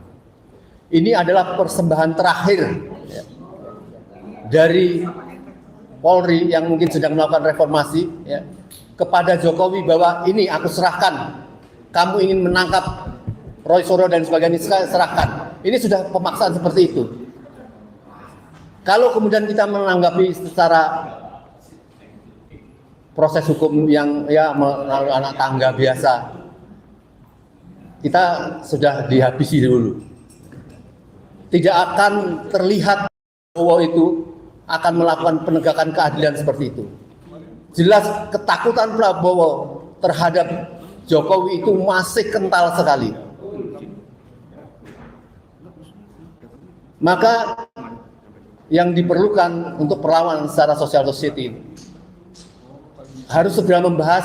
Ini adalah persembahan terakhir, ya, dari Polri yang mungkin sedang melakukan reformasi, ya, kepada Jokowi bahwa ini aku serahkan. Kamu ingin menangkap Roy Suryo dan sebagainya, serahkan. Ini sudah pemaksaan seperti itu. Kalau kemudian kita menanggapi secara proses hukum yang ya melalui anak tangga biasa, kita sudah dihabisi dulu. Tidak akan terlihat bahwa itu akan melakukan penegakan keadilan seperti itu. Jelas ketakutan Prabowo terhadap Jokowi itu masih kental sekali. Maka yang diperlukan untuk perlawanan secara social society harus segera membahas,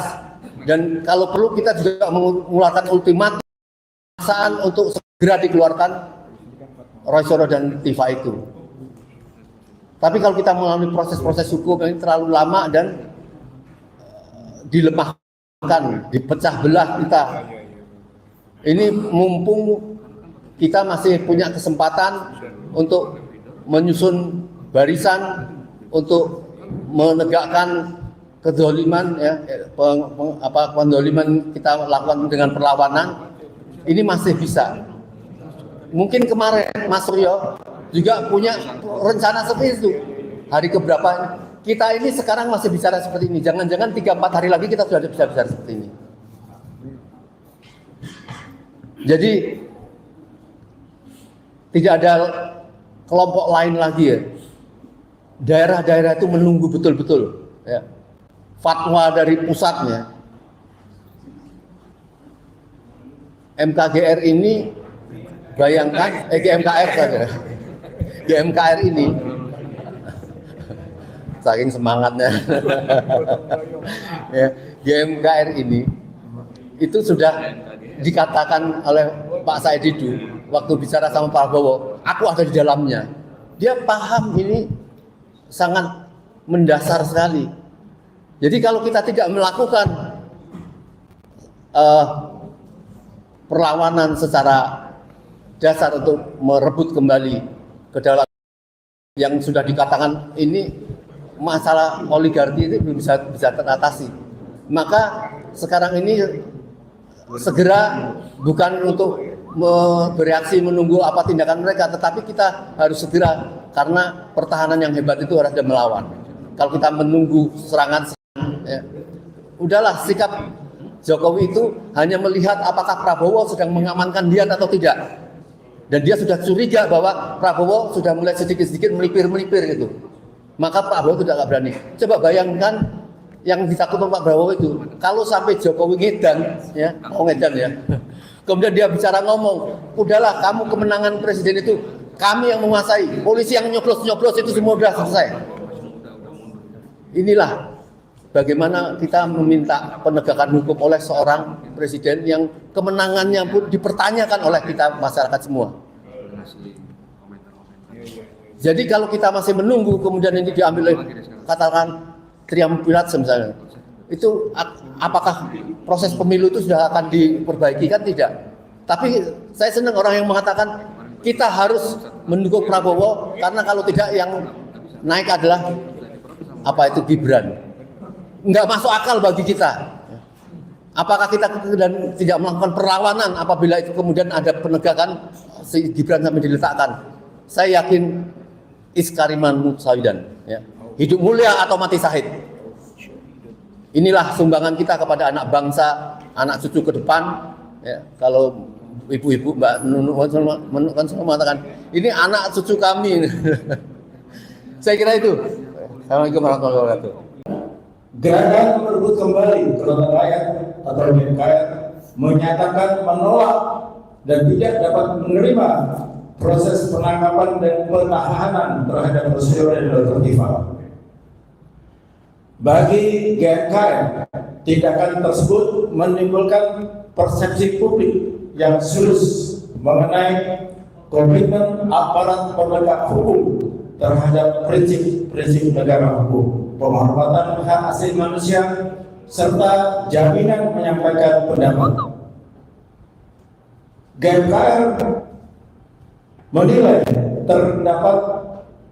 dan kalau perlu kita juga mengeluarkan ultimatum untuk segera dikeluarkan Roy Suryo dan Tifa itu. Tapi kalau kita melalui proses-proses hukum ini terlalu lama dan dilemahkan, dipecah belah kita. Ini mumpung kita masih punya kesempatan untuk menyusun barisan, untuk menegakkan kedzaliman, ya, pendoliman kita lakukan dengan perlawanan, ini masih bisa. Mungkin kemarin Mas Suryo juga punya rencana seperti itu. Hari keberapa kita ini sekarang masih bicara seperti ini. Jangan-jangan 3-4 hari lagi kita sudah bisa bicara seperti ini. Jadi tidak ada kelompok lain lagi, ya. Daerah-daerah itu menunggu betul-betul, ya, fatwa dari pusatnya. MKGR ini, bayangkan, GMKR saja. GMKR ini saking semangatnya. Ya, GMKR ini itu sudah dikatakan oleh Pak Said Didu waktu bicara sama Pak Prabowo, aku ada di dalamnya. Dia paham ini sangat mendasar sekali. Jadi kalau kita tidak melakukan perlawanan secara dasar untuk merebut kembali kedaulatan yang sudah dikatakan ini masalah oligarki itu belum bisa teratasi. Maka sekarang ini segera bukan untuk bereaksi menunggu apa tindakan mereka, tetapi kita harus segera, karena pertahanan yang hebat itu harus melawan. Kalau kita menunggu serangan, ya, udahlah, sikap Jokowi itu hanya melihat apakah Prabowo sedang mengamankan dia atau tidak. Dan dia sudah curiga bahwa Prabowo sudah mulai sedikit-sedikit melipir-melipir gitu. Maka Prabowo tidak berani. Coba bayangkan yang ditakutkan Pak Prabowo itu, kalau sampai Jokowi ngedan, ya, ngedan ya. Kemudian dia bicara ngomong, udahlah kamu kemenangan presiden itu kami yang menguasai, polisi yang nyoblos-nyoblos itu semua sudah selesai. Inilah bagaimana kita meminta penegakan hukum oleh seorang presiden yang kemenangannya pun dipertanyakan oleh kita masyarakat semua. Jadi kalau kita masih menunggu kemudian ini diambil oleh katakan triumvirat misalnya, itu apakah proses pemilu itu sudah akan diperbaiki? Kan tidak. Tapi saya senang orang yang mengatakan kita harus mendukung Prabowo karena kalau tidak yang naik adalah apa itu Gibran. Nggak masuk akal bagi kita. Apakah kita dan tidak melakukan perlawanan apabila itu kemudian ada penegakan si Gibran sampai diletakkan? Saya yakin iskariman mutsawidan, ya. Hidup mulia atau mati syahid. Inilah sumbangan kita kepada anak bangsa, anak cucu ke depan. Ya, kalau ibu-ibu Mbak Nunu kan selalu mengatakan ini anak cucu kami. Saya kira itu. Assalamualaikum warahmatullahi wabarakatuh. Gerakan merebut kembali kedaulatan rakyat atau GMKR menyatakan menolak dan tidak dapat menerima proses penangkapan dan penahanan terhadap Rosario dan Dr. Tifa. Bagi GMKR, tindakan tersebut menimbulkan persepsi publik yang serius mengenai komitmen aparat penegak hukum terhadap prinsip-prinsip negara hukum, penghormatan hak asasi manusia, serta jaminan menyampaikan pendapat. GMKR menilai terdapat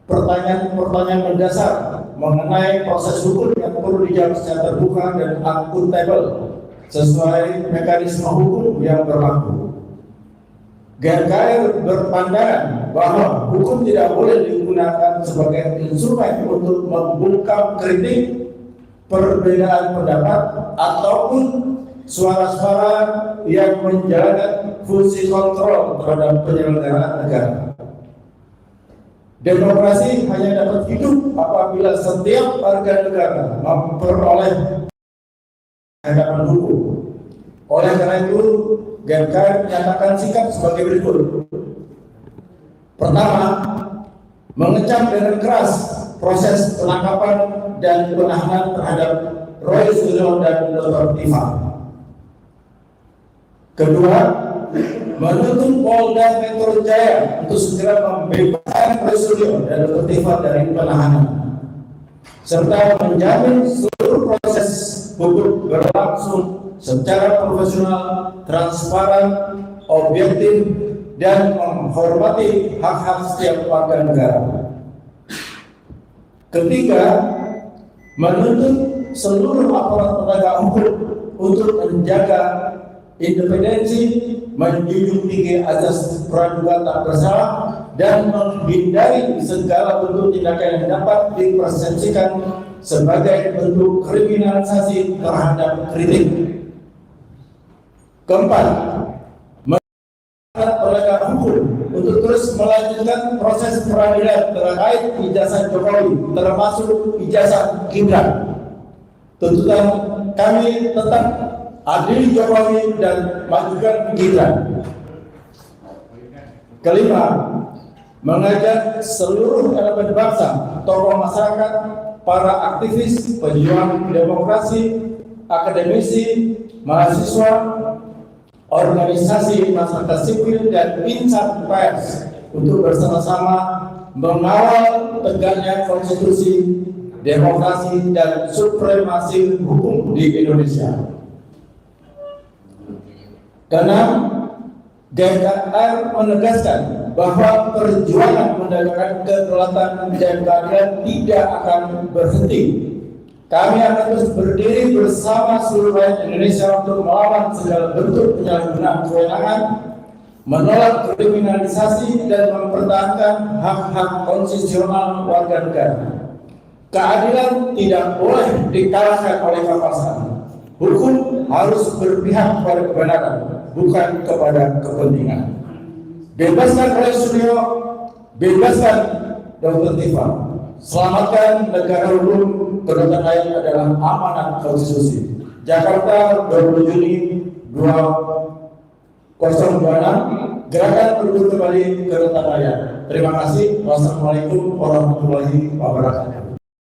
pertanyaan-pertanyaan mendasar mengenai proses hukum yang perlu dijawab secara terbuka dan akuntabel sesuai mekanisme hukum yang berlaku. GMKR berpandangan bahwa hukum tidak boleh digunakan sebagai instrumen untuk membungkam kritik, perbedaan pendapat, ataupun suara-suara yang menjalankan fungsi kontrol terhadap penyelenggaraan negara. Demokrasi hanya dapat hidup apabila setiap warga negara memperoleh hadapan hukum. Oleh karena itu, GMKR menyatakan sikap sebagai berikut. Pertama, mengecam dengan keras proses penangkapan dan penahanan terhadap Roy Suryo dan Dr. Tifa. Kedua, menuntut Polda Metro Jaya untuk segera membebaskan Roy Suryo dan Dr. Tifa dari penahanan, serta menjamin seluruh proses hukum berlangsung secara profesional, transparan, objektif, dan menghormati hak-hak setiap warga negara. Ketiga, menuntut seluruh aparat penegak hukum untuk menjaga independensi, menjunjung tinggi azas praduga tak bersalah, dan menghindari segala bentuk tindakan yang dapat dipersepsikan sebagai bentuk kriminalisasi terhadap kritik. Keempat, penegak hukum untuk terus melanjutkan proses peradilan terkait ijazah Jokowi, termasuk ijazah Gibran. Tuntutan kami tetap adili Jokowi dan majukan Gibran. Kelima, mengajak seluruh elemen bangsa, tokoh masyarakat, para aktivis pejuang demokrasi, akademisi, mahasiswa, organisasi masyarakat sipil dan insan pers untuk bersama-sama mengawal tegaknya konstitusi, demokrasi dan supremasi hukum di Indonesia. Karena GKR menegaskan bahwa perjuangan menegakkan kedaulatan dan keadilan tidak akan berhenti. Kami akan terus berdiri bersama seluruh rakyat Indonesia untuk melawan segala bentuk penyalahgunaan kewenangan, menolak kriminalisasi dan mempertahankan hak-hak konstitusional warga negara. Keadilan tidak boleh dikalahkan oleh kekuasaan. Hukum harus berpihak pada kebenaran, bukan kepada kepentingan. Bebaskan Roy Suryo, bebaskan Dr. Tifa. Selamatkan negara hukum, kedaulatan rakyat adalah amanat konstitusi. Jakarta 20 Juni 2026, gerakan berburu kembali kedaulatan rakyat. Terima kasih. Wassalamualaikum warahmatullahi wabarakatuh.